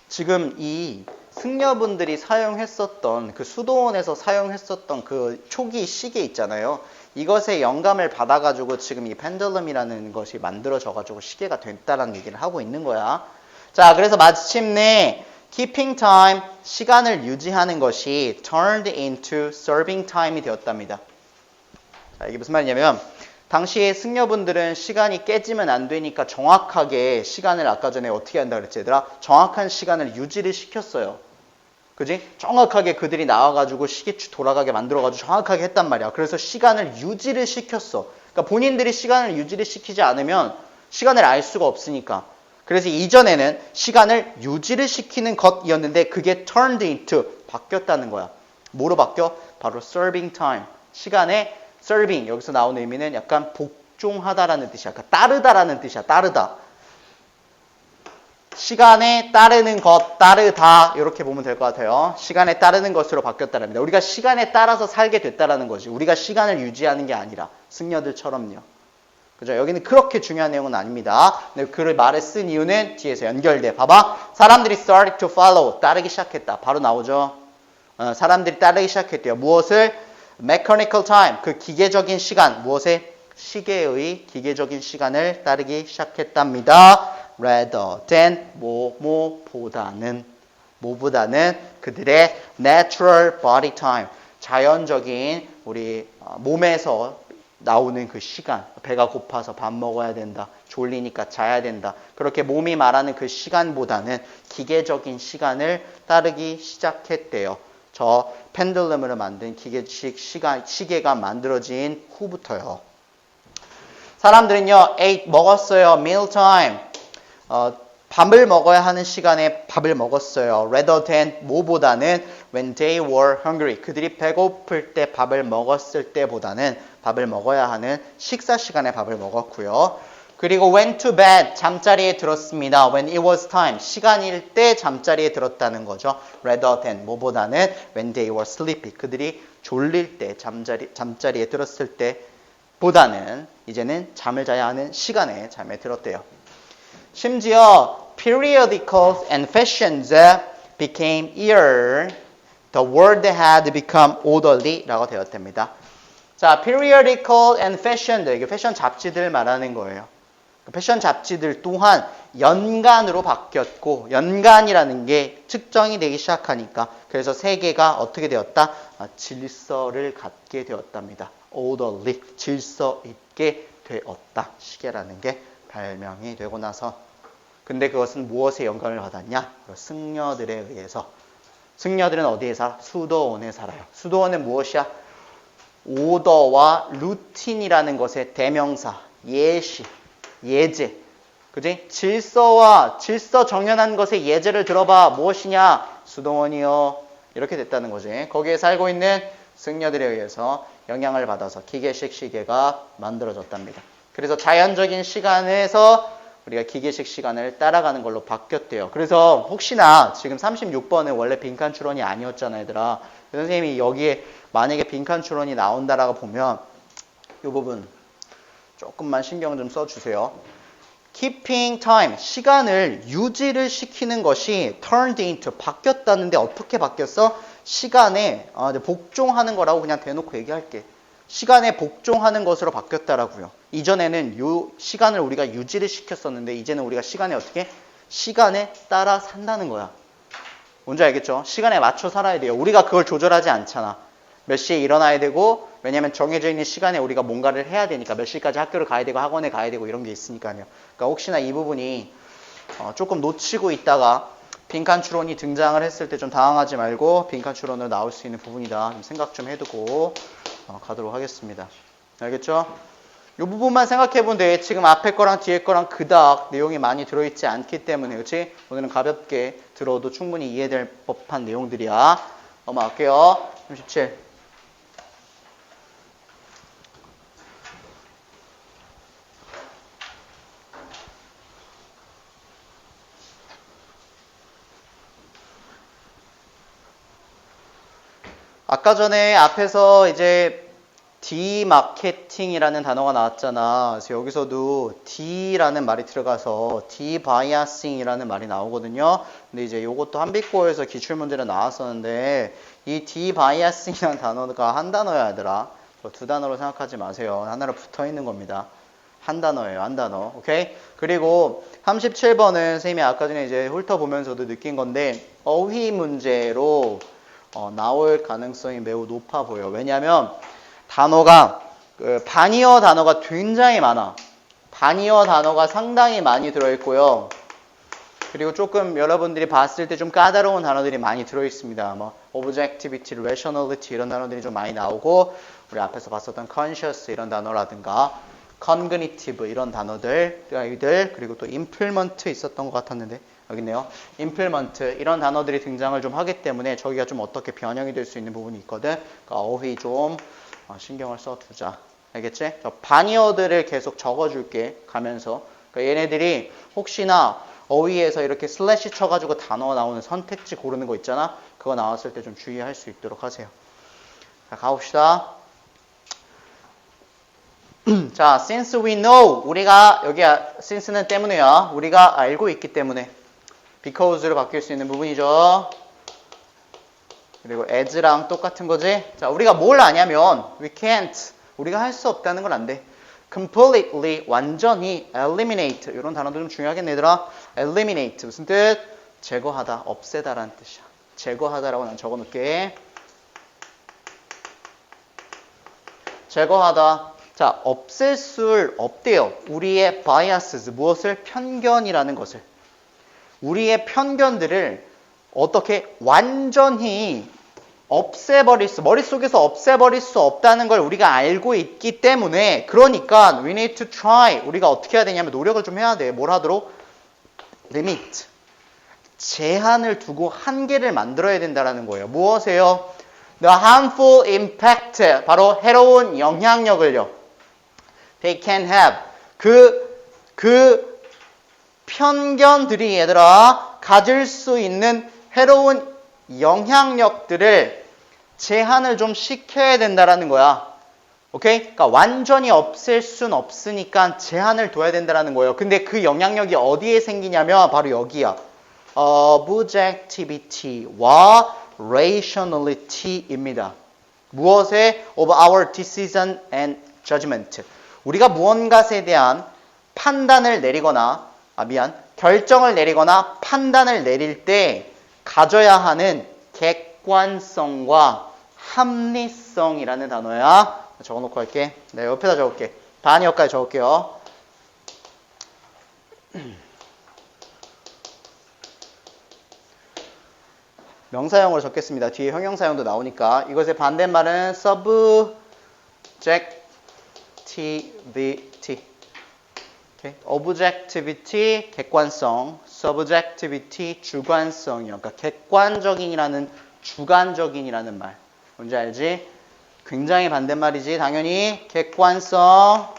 Speaker 1: 지금 이 승려분들이 사용했었던 그 수도원에서 사용했었던 그 초기 시계 있잖아요. 이것에 영감을 받아가지고 지금 이 펜들럼이라는 것이 만들어져가지고 시계가 됐다라는 얘기를 하고 있는 거야. 자, 그래서 마침내 keeping time, 시간을 유지하는 것이 turned into serving time이 되었답니다. 자, 이게 무슨 말이냐면 당시에 승려분들은 시간이 깨지면 안 되니까 정확하게 시간을 아까 전에 어떻게 한다 그랬지 얘들아? 정확한 시간을 유지를 시켰어요. 그지? 정확하게 그들이 나와가지고 시계추 돌아가게 만들어가지고 정확하게 했단 말이야. 그래서 시간을 유지를 시켰어. 그러니까 본인들이 시간을 유지를 시키지 않으면 시간을 알 수가 없으니까. 그래서 이전에는 시간을 유지를 시키는 것이었는데 그게 turned into, 바뀌었다는 거야. 뭐로 바뀌어? 바로 serving time. 시간에 serving, 여기서 나오는 의미는 약간 복종하다라는 뜻이야. 그러니까 따르다라는 뜻이야. 따르다. 시간에 따르는 것, 따르다 이렇게 보면 될 것 같아요. 시간에 따르는 것으로 바뀌었다랍니다. 우리가 시간에 따라서 살게 됐다라는 거지. 우리가 시간을 유지하는 게 아니라 승려들처럼요. 그죠? 여기는 그렇게 중요한 내용은 아닙니다. 근데 그 말을 쓴 이유는 뒤에서 연결돼. 봐봐. 사람들이 started to follow, 따르기 시작했다. 바로 나오죠. 사람들이 따르기 시작했대요. 무엇을? mechanical time, 그 기계적인 시간. 무엇에? 시계의 기계적인 시간을 따르기 시작했답니다. rather than, 뭐보다는 그들의 natural body time, 자연적인 우리 몸에서 나오는 그 시간, 배가 고파서 밥 먹어야 된다, 졸리니까 자야 된다, 그렇게 몸이 말하는 그 시간보다는 기계적인 시간을 따르기 시작했대요. 저 펜들럼으로 만든 기계식 시계가 만들어진 후부터요. 사람들은요, ate, 먹었어요. meal time. 밥을 먹어야 하는 시간에 밥을 먹었어요. rather than, 뭐보다는 when they were hungry. 그들이 배고플 때 밥을 먹었을 때보다는 밥을 먹어야 하는 식사 시간에 밥을 먹었고요. 그리고 went to bed, 잠자리에 들었습니다. when it was time, 시간일 때 잠자리에 들었다는 거죠. rather than, 뭐보다는 when they were sleepy. 그들이 졸릴 때, 잠자리에 들었을 때 보다는 이제는 잠을 자야 하는 시간에 잠에 들었대요. 심지어 periodicals and fashions became easier. The world had become orderly 라고 되었답니다. 자, periodical and fashion들, 이게 패션 잡지들 말하는 거예요. 패션 잡지들 또한 연간으로 바뀌었고, 연간이라는 게 측정이 되기 시작하니까, 그래서 세계가 어떻게 되었다? 질서를 갖게 되었답니다. orderly, 질서 있게 되었다. 시계라는 게 발명이 되고 나서. 근데 그것은 무엇에 영감을 받았냐? 승려들에 의해서. 승려들은 어디에 살아? 수도원에 살아요. 수도원은 무엇이야? 오더와 루틴이라는 것의 대명사, 예시, 예제. 그지? 질서 정연한 것의 예제를 들어봐. 무엇이냐? 수도원이요. 이렇게 됐다는 거지. 거기에 살고 있는 승려들에 의해서 영향을 받아서 기계식 시계가 만들어졌답니다. 그래서 자연적인 시간에서 우리가 기계식 시간을 따라가는 걸로 바뀌었대요. 그래서 혹시나 지금 36번은 원래 빈칸 추론이 아니었잖아, 얘들아. 선생님이 여기에 만약에 빈칸 추론이 나온다라고 보면 이 부분 조금만 신경 좀 써주세요. Keeping time, 시간을 유지를 시키는 것이 turned into, 바뀌었다는데 어떻게 바뀌었어? 시간에 복종하는 거라고 그냥 대놓고 얘기할게. 시간에 복종하는 것으로 바뀌었다라고요. 이전에는 요 시간을 우리가 유지를 시켰었는데 이제는 우리가 시간에 어떻게? 시간에 따라 산다는 거야. 뭔지 알겠죠? 시간에 맞춰 살아야 돼요. 우리가 그걸 조절하지 않잖아. 몇 시에 일어나야 되고, 왜냐면 정해져 있는 시간에 우리가 뭔가를 해야 되니까 몇 시까지 학교를 가야 되고 학원에 가야 되고 이런 게 있으니까요. 그러니까 혹시나 이 부분이 조금 놓치고 있다가 빈칸 추론이 등장을 했을 때 좀 당황하지 말고 빈칸 추론으로 나올 수 있는 부분이다. 좀 생각 좀 해두고 가도록 하겠습니다. 알겠죠? 이 부분만 생각해보면 돼. 지금 앞에 거랑 뒤에 거랑 그닥 내용이 많이 들어있지 않기 때문에, 그렇지? 오늘은 가볍게 들어도 충분히 이해될 법한 내용들이야. 넘어갈게요. 37. 아까 전에 앞에서 이제 디마케팅이라는 단어가 나왔잖아. 그래서 여기서도 D라는 말이 들어가서 디바이아싱이라는 말이 나오거든요. 근데 이제 이것도 한빛고에서 기출문제로 나왔었는데 이 디바이아싱이라는 단어가 한 단어야, 얘들아. 두 단어로 생각하지 마세요. 하나로 붙어 있는 겁니다. 한 단어예요, 한 단어. 오케이? 그리고 37번은 선생님이 아까 전에 이제 훑어보면서도 느낀 건데 어휘 문제로 나올 가능성이 매우 높아 보여. 왜냐하면 단어가 반의어 단어가 굉장히 많아. 반의어 단어가 상당히 많이 들어있고요. 그리고 조금 여러분들이 봤을 때 좀 까다로운 단어들이 많이 들어있습니다. 뭐 objectivity, rationality 이런 단어들이 좀 많이 나오고, 우리 앞에서 봤었던 conscious 이런 단어라든가 cognitive 이런 단어들, 그리고 또 implement 있었던 것 같았는데 여기 있네요. implement 이런 단어들이 등장을 좀 하기 때문에 저기가 좀 어떻게 변형이 될 수 있는 부분이 있거든. 그러니까 어휘 좀 신경을 써두자. 알겠지? 반의어들을 계속 적어줄게 가면서. 그러니까 얘네들이 혹시나 어휘에서 이렇게 슬래시 쳐가지고 단어 나오는 선택지 고르는 거 있잖아. 그거 나왔을 때 좀 주의할 수 있도록 하세요. 자, 가봅시다. 자, since we know, 우리가 여기 since는 때문에야. 우리가 알고 있기 때문에 because로 바뀔 수 있는 부분이죠. 그리고 as랑 똑같은 거지. 자, 우리가 뭘 아냐면 we can't, 우리가 할 수 없다는 건 안 돼. completely, 완전히 eliminate, 이런 단어도 좀 중요하겠네, 얘들아. eliminate, 무슨 뜻? 제거하다, 없애다라는 뜻이야. 제거하다라고 난 적어놓을게. 제거하다. 자, 없앨 수 없대요. 우리의 biases, 무엇을? 편견이라는 것을. 우리의 편견들을 어떻게 완전히 없애버릴 수, 머릿속에서 없애버릴 수 없다는 걸 우리가 알고 있기 때문에, 그러니까 we need to try, 우리가 어떻게 해야 되냐면 노력을 좀 해야 돼. 뭘 하도록? limit, 제한을 두고 한계를 만들어야 된다는 거예요. 무엇이에요? The harmful impact, 바로 해로운 영향력을요. They can have, 그 편견들이, 얘들아, 가질 수 있는 해로운 영향력들을 제한을 좀 시켜야 된다라는 거야. 오케이? 그러니까 완전히 없앨 순 없으니까 제한을 둬야 된다는 거예요. 근데 그 영향력이 어디에 생기냐면 바로 여기야. objectivity와 rationality입니다. 무엇에? of our decision and judgment. 우리가 무언가에 대한 판단을 내리거나, 결정을 내리거나 판단을 내릴 때 가져야 하는 객관성과 합리성이라는 단어야. 적어놓고 할게. 네, 옆에다 적을게. 반역까지 적을게요. 명사형으로 적겠습니다. 뒤에 형용사형도 나오니까. 이것의 반대말은 subjectivity. 오케이? objectivity, 객관성. subjectivity, 주관성이요. 그러니까 객관적인이라는 주관적인이라는 말. 뭔지 알지? 굉장히 반대말이지. 당연히 객관성.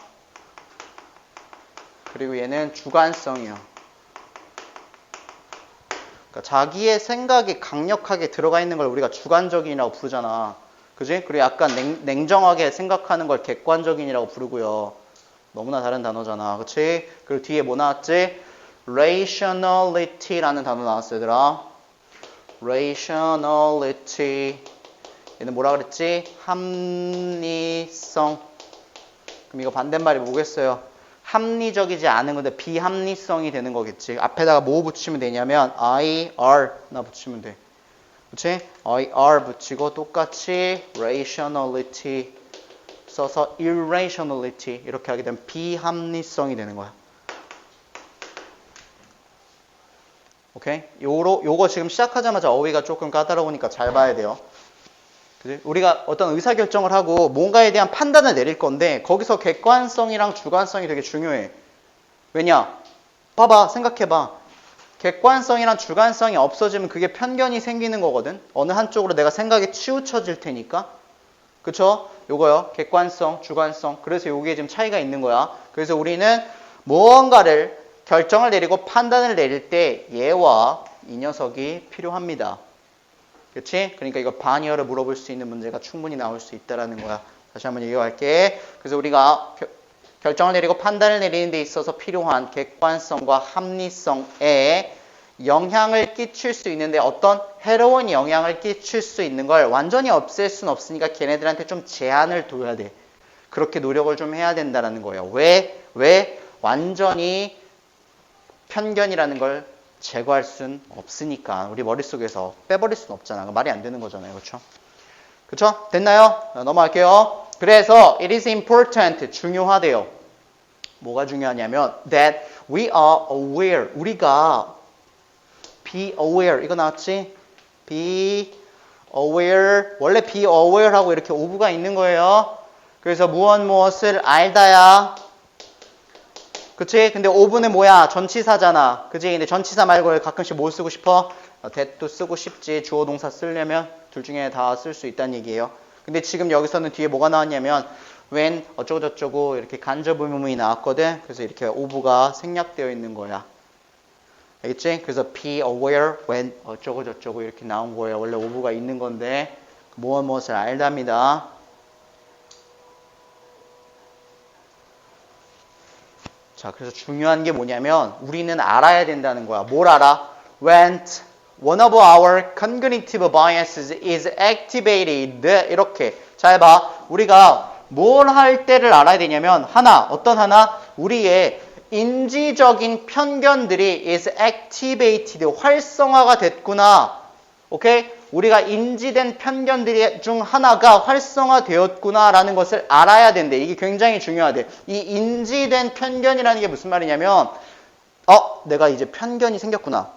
Speaker 1: 그리고 얘는 주관성이요. 그러니까 자기의 생각이 강력하게 들어가 있는 걸 우리가 주관적인이라고 부르잖아. 그지? 그리고 약간 냉정하게 생각하는 걸 객관적인이라고 부르고요. 너무나 다른 단어잖아. 그치? 그리고 뒤에 뭐 나왔지? rationality라는 단어 나왔어, 얘들아. rationality. 얘는 뭐라 그랬지? 합리성. 그럼 이거 반대말이 뭐겠어요? 합리적이지 않은 건데 비합리성이 되는 거겠지. 앞에다가 뭐 붙이면 되냐면 IR 나 붙이면 돼. 그치? IR 붙이고 똑같이 rationality 써서 irrationality 이렇게 하게 되면 비합리성이 되는 거야. 오케이? 요거 지금 시작하자마자 어휘가 조금 까다로우니까 잘 봐야 돼요. 그치? 우리가 어떤 의사결정을 하고 뭔가에 대한 판단을 내릴 건데 거기서 객관성이랑 주관성이 되게 중요해. 왜냐? 봐봐, 생각해봐. 객관성이랑 주관성이 없어지면 그게 편견이 생기는 거거든. 어느 한쪽으로 내가 생각이 치우쳐질 테니까. 그쵸? 요거요. 객관성, 주관성. 그래서 요게 지금 차이가 있는 거야. 그래서 우리는 무언가를 결정을 내리고 판단을 내릴 때 얘와 이 녀석이 필요합니다. 그치? 그러니까 이거 반이어를 물어볼 수 있는 문제가 충분히 나올 수 있다라는 거야. 다시 한번 얘기할게. 그래서 우리가 결정을 내리고 판단을 내리는 데 있어서 필요한 객관성과 합리성에 영향을 끼칠 수 있는데 어떤 해로운 영향을 끼칠 수 있는 걸 완전히 없앨 수는 없으니까 걔네들한테 좀 제한을 둬야 돼. 그렇게 노력을 좀 해야 된다는 거예요. 왜? 완전히 편견이라는 걸 제거할 순 없으니까 우리 머릿속에서 빼버릴 순 없잖아. 말이 안 되는 거잖아요. 그렇죠? 그렇죠? 됐나요? 넘어갈게요. 그래서 it is important, 중요하대요. 뭐가 중요하냐면 that we are aware, 우리가 be aware, 이거 나왔지? be aware, 원래 be aware하고 이렇게 오브가 있는 거예요. 그래서 무엇을 알다야. 그치? 근데 오브는 뭐야? 전치사잖아. 그치? 근데 전치사 말고 가끔씩 뭘 쓰고 싶어? that도 쓰고 싶지. 주어 동사 쓰려면 둘 중에 다 쓸 수 있다는 얘기예요. 근데 지금 여기서는 뒤에 뭐가 나왔냐면 when 어쩌고저쩌고 이렇게 간접 의문문이 나왔거든. 그래서 이렇게 오브가 생략되어 있는 거야. 알겠지? 그래서 be aware when 어쩌고저쩌고 이렇게 나온 거예요. 원래 오브가 있는 건데 무엇을 알답니다. 자, 그래서 중요한 게 뭐냐면 우리는 알아야 된다는 거야. 뭘 알아? When one of our cognitive biases is activated. 이렇게. 잘 봐. 우리가 뭘 할 때를 알아야 되냐면 어떤 하나? 우리의 인지적인 편견들이 is activated. 활성화가 됐구나. 오케이? 우리가 인지된 편견들 중 하나가 활성화되었구나라는 것을 알아야 된대. 이게 굉장히 중요하대. 이 인지된 편견이라는 게 무슨 말이냐면 내가 이제 편견이 생겼구나.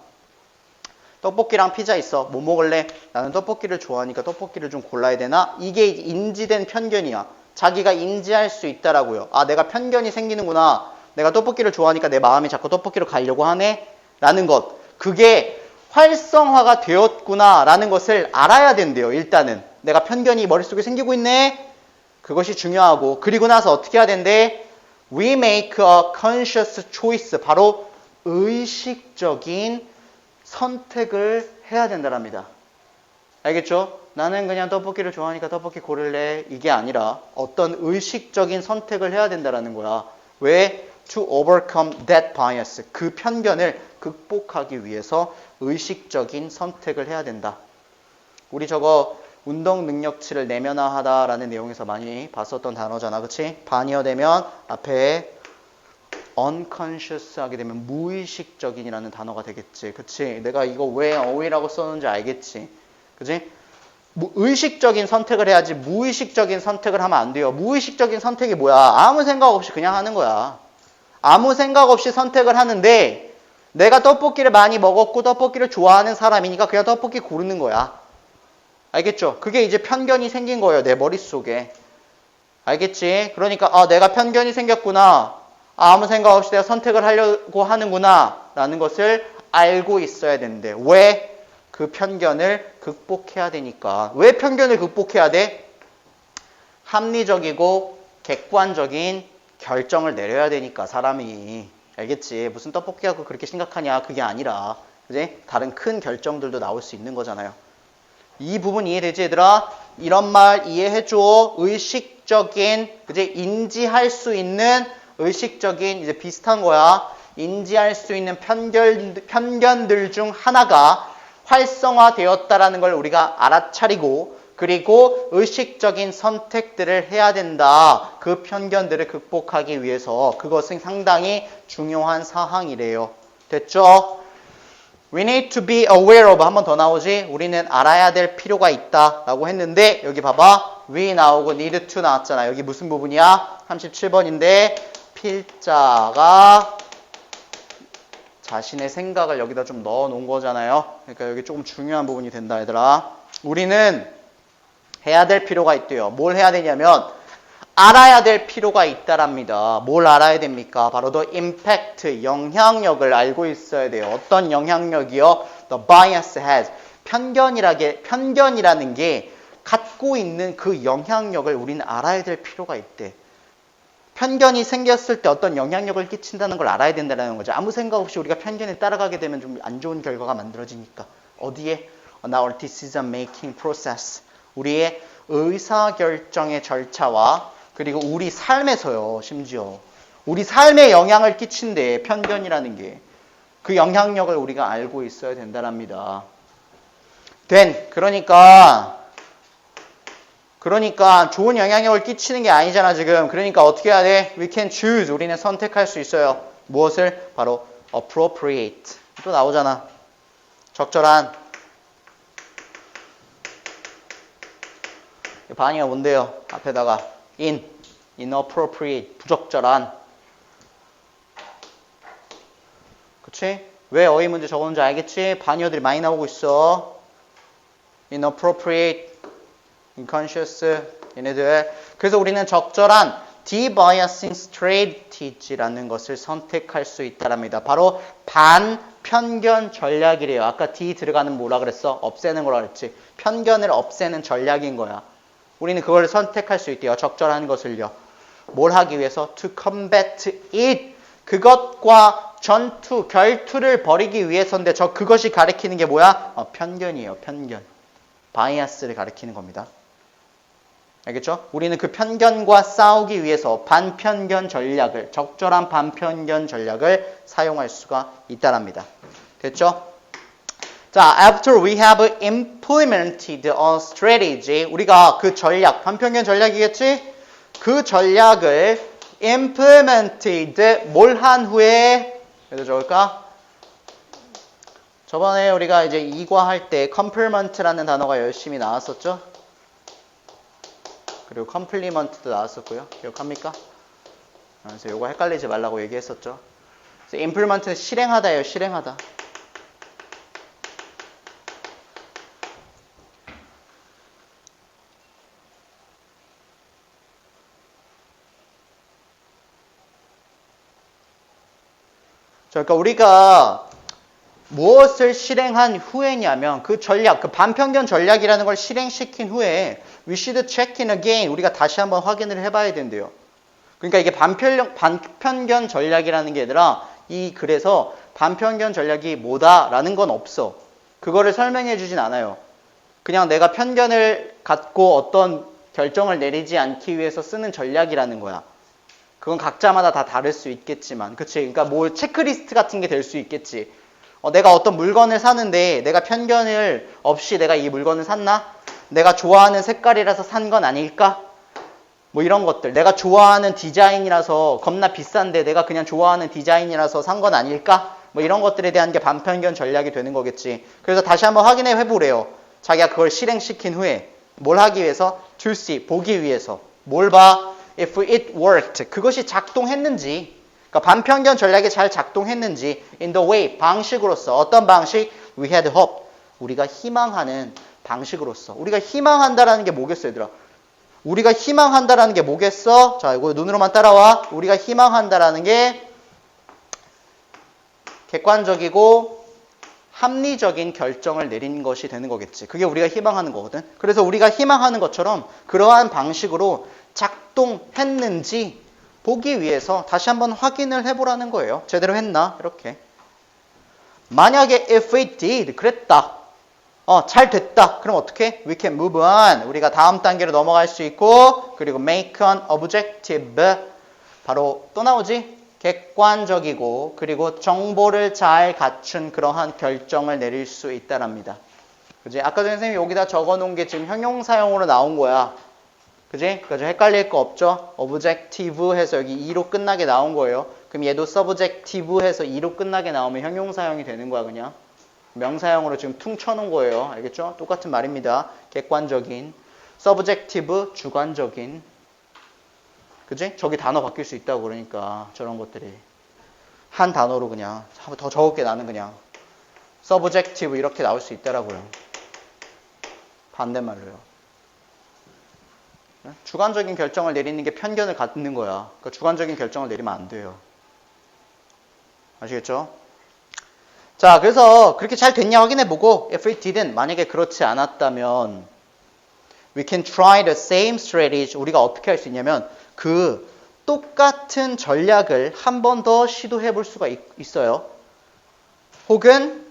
Speaker 1: 떡볶이랑 피자 있어. 뭐 먹을래? 나는 떡볶이를 좋아하니까 떡볶이를 좀 골라야 되나? 이게 인지된 편견이야. 자기가 인지할 수 있다라고요. 내가 편견이 생기는구나. 내가 떡볶이를 좋아하니까 내 마음이 자꾸 떡볶이로 가려고 하네? 라는 것. 그게 활성화가 되었구나라는 것을 알아야 된대요. 일단은 내가 편견이 머릿속에 생기고 있네. 그것이 중요하고 그리고 나서 어떻게 해야 된대? We make a conscious choice. 바로 의식적인 선택을 해야 된다랍니다. 알겠죠? 나는 그냥 떡볶이를 좋아하니까 떡볶이 고를래. 이게 아니라 어떤 의식적인 선택을 해야 된다는 거야. 왜? To overcome that bias. 그 편견을 극복하기 위해서 의식적인 선택을 해야 된다. 우리 저거 운동 능력치를 내면화하다라는 내용에서 많이 봤었던 단어잖아. 그치? 반의어되면 앞에 unconscious 하게 되면 무의식적인이라는 단어가 되겠지. 그치? 내가 이거 왜 어휘라고 썼는지 알겠지? 그치? 의식적인 선택을 해야지 무의식적인 선택을 하면 안 돼요. 무의식적인 선택이 뭐야? 아무 생각 없이 그냥 하는 거야. 아무 생각 없이 선택을 하는데 내가 떡볶이를 많이 먹었고 떡볶이를 좋아하는 사람이니까 그냥 떡볶이 고르는 거야. 알겠죠? 그게 이제 편견이 생긴 거예요. 내 머릿속에. 알겠지? 그러니까 내가 편견이 생겼구나. 아무 생각 없이 내가 선택을 하려고 하는구나 라는 것을 알고 있어야 되는데 왜? 그 편견을 극복해야 되니까. 왜 편견을 극복해야 돼? 합리적이고 객관적인 결정을 내려야 되니까 사람이. 알겠지? 무슨 떡볶이하고 그렇게 심각하냐? 그게 아니라 그지? 다른 큰 결정들도 나올 수 있는 거잖아요. 이 부분 이해되지 얘들아? 이런 말 이해해줘. 의식적인 그지? 인지할 수 있는 의식적인 이제 비슷한 거야. 인지할 수 있는 편견들 중 하나가 활성화되었다라는 걸 우리가 알아차리고 그리고 의식적인 선택들을 해야 된다. 그 편견들을 극복하기 위해서 그것은 상당히 중요한 사항이래요. 됐죠? We need to be aware of 한 번 더 나오지? 우리는 알아야 될 필요가 있다 라고 했는데 여기 봐봐. we 나오고 need to 나왔잖아. 여기 무슨 부분이야? 37번인데 필자가 자신의 생각을 여기다 좀 넣어 놓은 거잖아요. 그러니까 여기 조금 중요한 부분이 된다 얘들아. 우리는 해야 될 필요가 있대요. 뭘 해야 되냐면 알아야 될 필요가 있다랍니다. 뭘 알아야 됩니까? 바로 the impact, 영향력을 알고 있어야 돼요. 어떤 영향력이요? The bias has. 편견이라는 게 갖고 있는 그 영향력을 우리는 알아야 될 필요가 있대. 편견이 생겼을 때 어떤 영향력을 끼친다는 걸 알아야 된다는 거죠. 아무 생각 없이 우리가 편견에 따라가게 되면 좀 안 좋은 결과가 만들어지니까. 어디에? On our decision making process. 우리의 의사결정의 절차와 그리고 우리 삶에서요. 심지어. 우리 삶에 영향을 끼친대. 편견이라는 게. 그 영향력을 우리가 알고 있어야 된다랍니다. 그러니까 좋은 영향력을 끼치는 게 아니잖아 지금. 그러니까 어떻게 해야 돼? We can choose. 우리는 선택할 수 있어요. 무엇을? 바로 appropriate. 또 나오잖아. 적절한. 반의가 뭔데요? 앞에다가 inappropriate. 부적절한. 그치? 왜 어휘 문제 적었는지 알겠지? 반의어들이 많이 나오고 있어. inappropriate. unconscious, 얘네들. 그래서 우리는 적절한 debiasing strategy라는 것을 선택할 수 있다랍니다. 바로 반편견 전략이래요. 아까 D 들어가는 뭐라 그랬어? 없애는 거라 그랬지. 편견을 없애는 전략인 거야. 우리는 그걸 선택할 수 있대요. 적절한 것을요. 뭘 하기 위해서? To combat it. 그것과 결투를 벌이기 위해서인데 그것이 가리키는 게 뭐야? 편견이에요. 편견. 바이아스를 가리키는 겁니다. 알겠죠? 우리는 그 편견과 싸우기 위해서 적절한 반편견 전략을 사용할 수가 있다랍니다. 됐죠? 자, after we have implemented a strategy, 우리가 그 전략, 반편견 전략이겠지? 그 전략을 implemented, 뭘 한 후에, 그래도 좋을까? 저번에 우리가 이제 이과 할 때 complement라는 단어가 열심히 나왔었죠? 그리고 컴플리먼트도 나왔었고요. 기억합니까? 그래서 요거 헷갈리지 말라고 얘기했었죠. 그래서 implement는 실행하다예요. 실행하다. 그러니까 우리가 무엇을 실행한 후에냐면 그 전략, 그 반편견 전략이라는 걸 실행시킨 후에 we should check in again. 우리가 다시 한번 확인을 해봐야 된대요. 그러니까 이게 반편견 전략이라는 게 얘들아 이 글에서 반편견 전략이 뭐다라는 건 없어. 그거를 설명해 주진 않아요. 그냥 내가 편견을 갖고 어떤 결정을 내리지 않기 위해서 쓰는 전략이라는 거야. 그건 각자마다 다 다를 수 있겠지만, 그치? 그러니까 뭐 체크리스트 같은 게 될 수 있겠지. 내가 어떤 물건을 사는데 내가 편견을 없이 내가 이 물건을 샀나? 내가 좋아하는 색깔이라서 산 건 아닐까? 뭐 이런 것들. 내가 좋아하는 디자인이라서 겁나 비싼데 내가 그냥 좋아하는 디자인이라서 산 건 아닐까? 뭐 이런 것들에 대한 게 반편견 전략이 되는 거겠지. 그래서 다시 한번 확인해 해보래요. 자기가 그걸 실행시킨 후에 뭘 하기 위해서? To see, 보기 위해서. 뭘 봐? If it worked. 그것이 작동했는지. 그러니까 반편견 전략이 잘 작동했는지. In the way, 방식으로서. 어떤 방식? We had hope. 우리가 희망하는 방식으로서. 우리가 희망한다라는 게 뭐겠어, 얘들아? 우리가 희망한다라는 게 뭐겠어? 자, 이거 눈으로만 따라와. 우리가 희망한다라는 게 객관적이고 합리적인 결정을 내린 것이 되는 거겠지. 그게 우리가 희망하는 거거든. 그래서 우리가 희망하는 것처럼 그러한 방식으로 작동했는지 보기 위해서 다시 한번 확인을 해보라는 거예요. 제대로 했나? 이렇게. 만약에 if it did, 그랬다. 잘 됐다. 그럼 어떻게? We can move on. 우리가 다음 단계로 넘어갈 수 있고, 그리고 make an objective. 바로 또 나오지? 객관적이고, 그리고 정보를 잘 갖춘 그러한 결정을 내릴 수 있다랍니다. 그지? 아까 전에 선생님이 여기다 적어 놓은 게 지금 형용사형으로 나온 거야. 그지? 그죠? 헷갈릴 거 없죠? objective 해서 여기 2로 끝나게 나온 거예요. 그럼 얘도 subjective 해서 2로 끝나게 나오면 형용사형이 되는 거야, 그냥. 명사형으로 지금 퉁 쳐놓은 거예요. 알겠죠? 똑같은 말입니다. 객관적인, subjective, 주관적인. 그지? 저기 단어 바뀔 수 있다고 그러니까 저런 것들이. 한 단어로 그냥 더 적을게 나는 그냥. subjective 이렇게 나올 수 있더라고요. 반대말로요. 주관적인 결정을 내리는 게 편견을 갖는 거야. 그러니까 주관적인 결정을 내리면 안 돼요. 아시겠죠? 자, 그래서 그렇게 잘 됐냐 확인해보고 if it didn't, 만약에 그렇지 않았다면 we can try the same strategy. 우리가 어떻게 할 수 있냐면 그 똑같은 전략을 한 번 더 시도해볼 수가 있어요. 혹은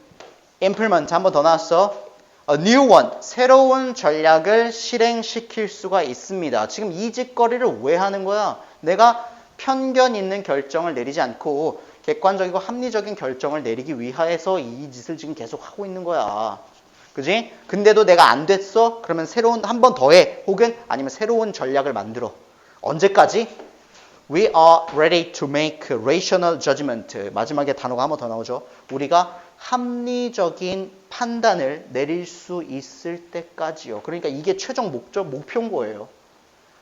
Speaker 1: implement, 한 번 더 나왔어. A new one, 새로운 전략을 실행시킬 수가 있습니다. 지금 이 짓거리를 왜 하는 거야? 내가 편견 있는 결정을 내리지 않고 객관적이고 합리적인 결정을 내리기 위해서 이 짓을 지금 계속 하고 있는 거야. 그지? 근데도 내가 안 됐어? 그러면 새로운 한 번 더 해. 혹은 아니면 새로운 전략을 만들어. 언제까지? We are ready to make rational judgment. 마지막에 단어가 한 번 더 나오죠. 우리가 합리적인 판단을 내릴 수 있을 때까지요. 그러니까 이게 최종 목표인 거예요.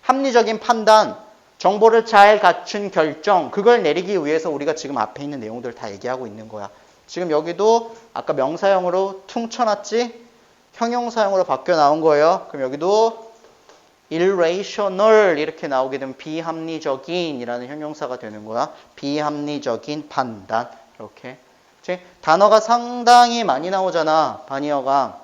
Speaker 1: 합리적인 판단, 정보를 잘 갖춘 결정, 그걸 내리기 위해서 우리가 지금 앞에 있는 내용들 다 얘기하고 있는 거야. 지금 여기도 아까 명사형으로 퉁 쳐놨지? 형용사형으로 바뀌어 나온 거예요. 그럼 여기도 irrational 이렇게 나오게 되면 비합리적인이라는 형용사가 되는 거야. 비합리적인 판단. 이렇게. 단어가 상당히 많이 나오잖아. 바니어가.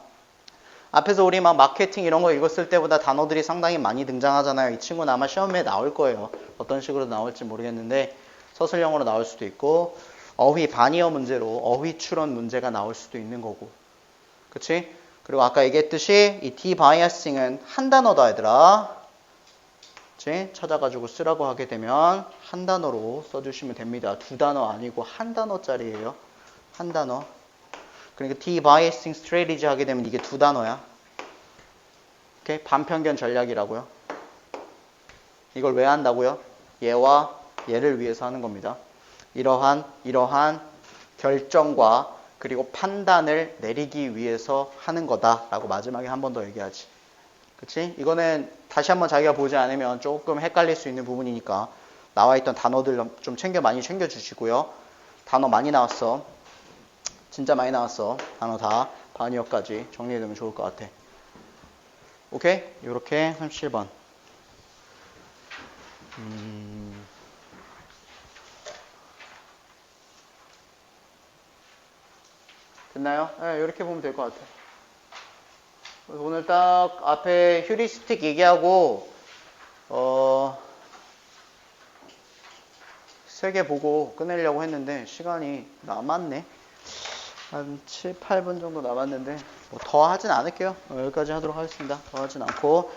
Speaker 1: 앞에서 우리 막 마케팅 이런 거 읽었을 때보다 단어들이 상당히 많이 등장하잖아요. 이 친구는 아마 시험에 나올 거예요. 어떤 식으로 나올지 모르겠는데 서술형으로 나올 수도 있고 어휘 바니어 문제로 어휘 추론 문제가 나올 수도 있는 거고. 그치? 그리고 아까 얘기했듯이 이 debiasing은 한 단어다 얘들아. 그치? 찾아가지고 쓰라고 하게 되면 한 단어로 써주시면 됩니다. 두 단어 아니고 한 단어짜리예요. 한 단어. 그러니까 debiasing strategy 하게 되면 이게 두 단어야. 오케이? 반편견 전략이라고요. 이걸 왜 한다고요? 얘와 얘를 위해서 하는 겁니다. 이러한 결정과 그리고 판단을 내리기 위해서 하는 거다라고 마지막에 한 번 더 얘기하지. 그치? 이거는 다시 한번 자기가 보지 않으면 조금 헷갈릴 수 있는 부분이니까 나와 있던 단어들 좀 많이 챙겨주시고요. 단어 많이 나왔어. 진짜 많이 나왔어. 단어 다 바니어까지 정리해두면 좋을 것 같아. 오케이? 요렇게 37번. 됐나요? 네, 이렇게 보면 될 것 같아. 오늘 딱 앞에 휴리스틱 얘기하고 3개 보고 끝내려고 했는데 시간이 남았네. 한 7, 8분 정도 남았는데 뭐 더 하진 않을게요. 여기까지 하도록 하겠습니다. 더 하진 않고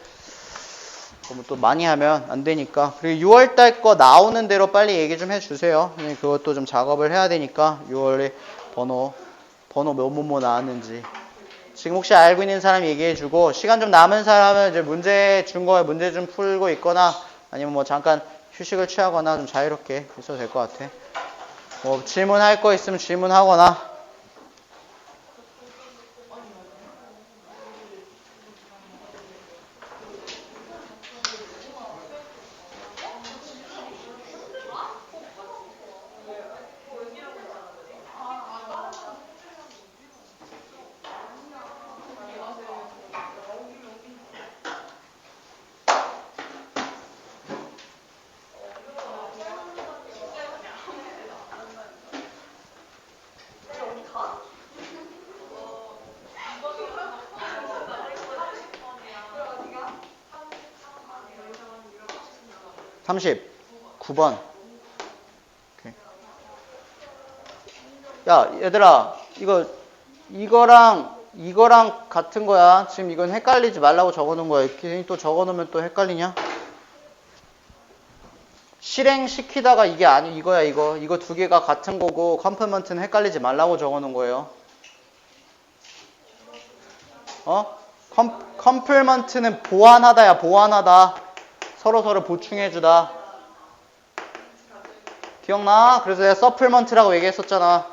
Speaker 1: 너무 또 많이 하면 안 되니까. 그리고 6월달 거 나오는 대로 빨리 얘기 좀 해주세요. 그것도 좀 작업을 해야 되니까 6월에 번호 뭐 나왔는지 지금 혹시 알고 있는 사람 얘기해주고 시간 좀 남은 사람은 이제 문제 준 거에 문제 좀 풀고 있거나 아니면 뭐 잠깐 휴식을 취하거나 좀 자유롭게 있어도 될 것 같아. 뭐 질문할 거 있으면 질문하거나. (30) 9번. 야, 얘들아, 이거랑 같은 거야. 지금 이건 헷갈리지 말라고 적어놓은 거야. 괜히 또 적어놓으면 또 헷갈리냐? 실행시키다가 이게 아니, 이거야, 이거. 이거 두 개가 같은 거고, 컴플먼트는 헷갈리지 말라고 적어놓은 거예요. 컴플먼트는 보완하다야, 보완하다. 서로 보충해주다. 기억나? 그래서 내가 서플먼트라고 얘기했었잖아.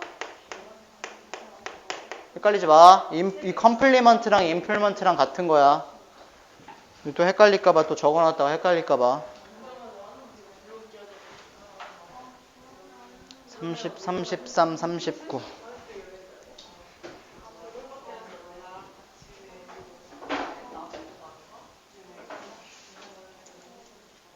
Speaker 1: 헷갈리지 마. 이 컴플리먼트랑 임플먼트랑 같은 거야. 또 헷갈릴까봐 또 적어놨다가 헷갈릴까봐. 30, 33, 39.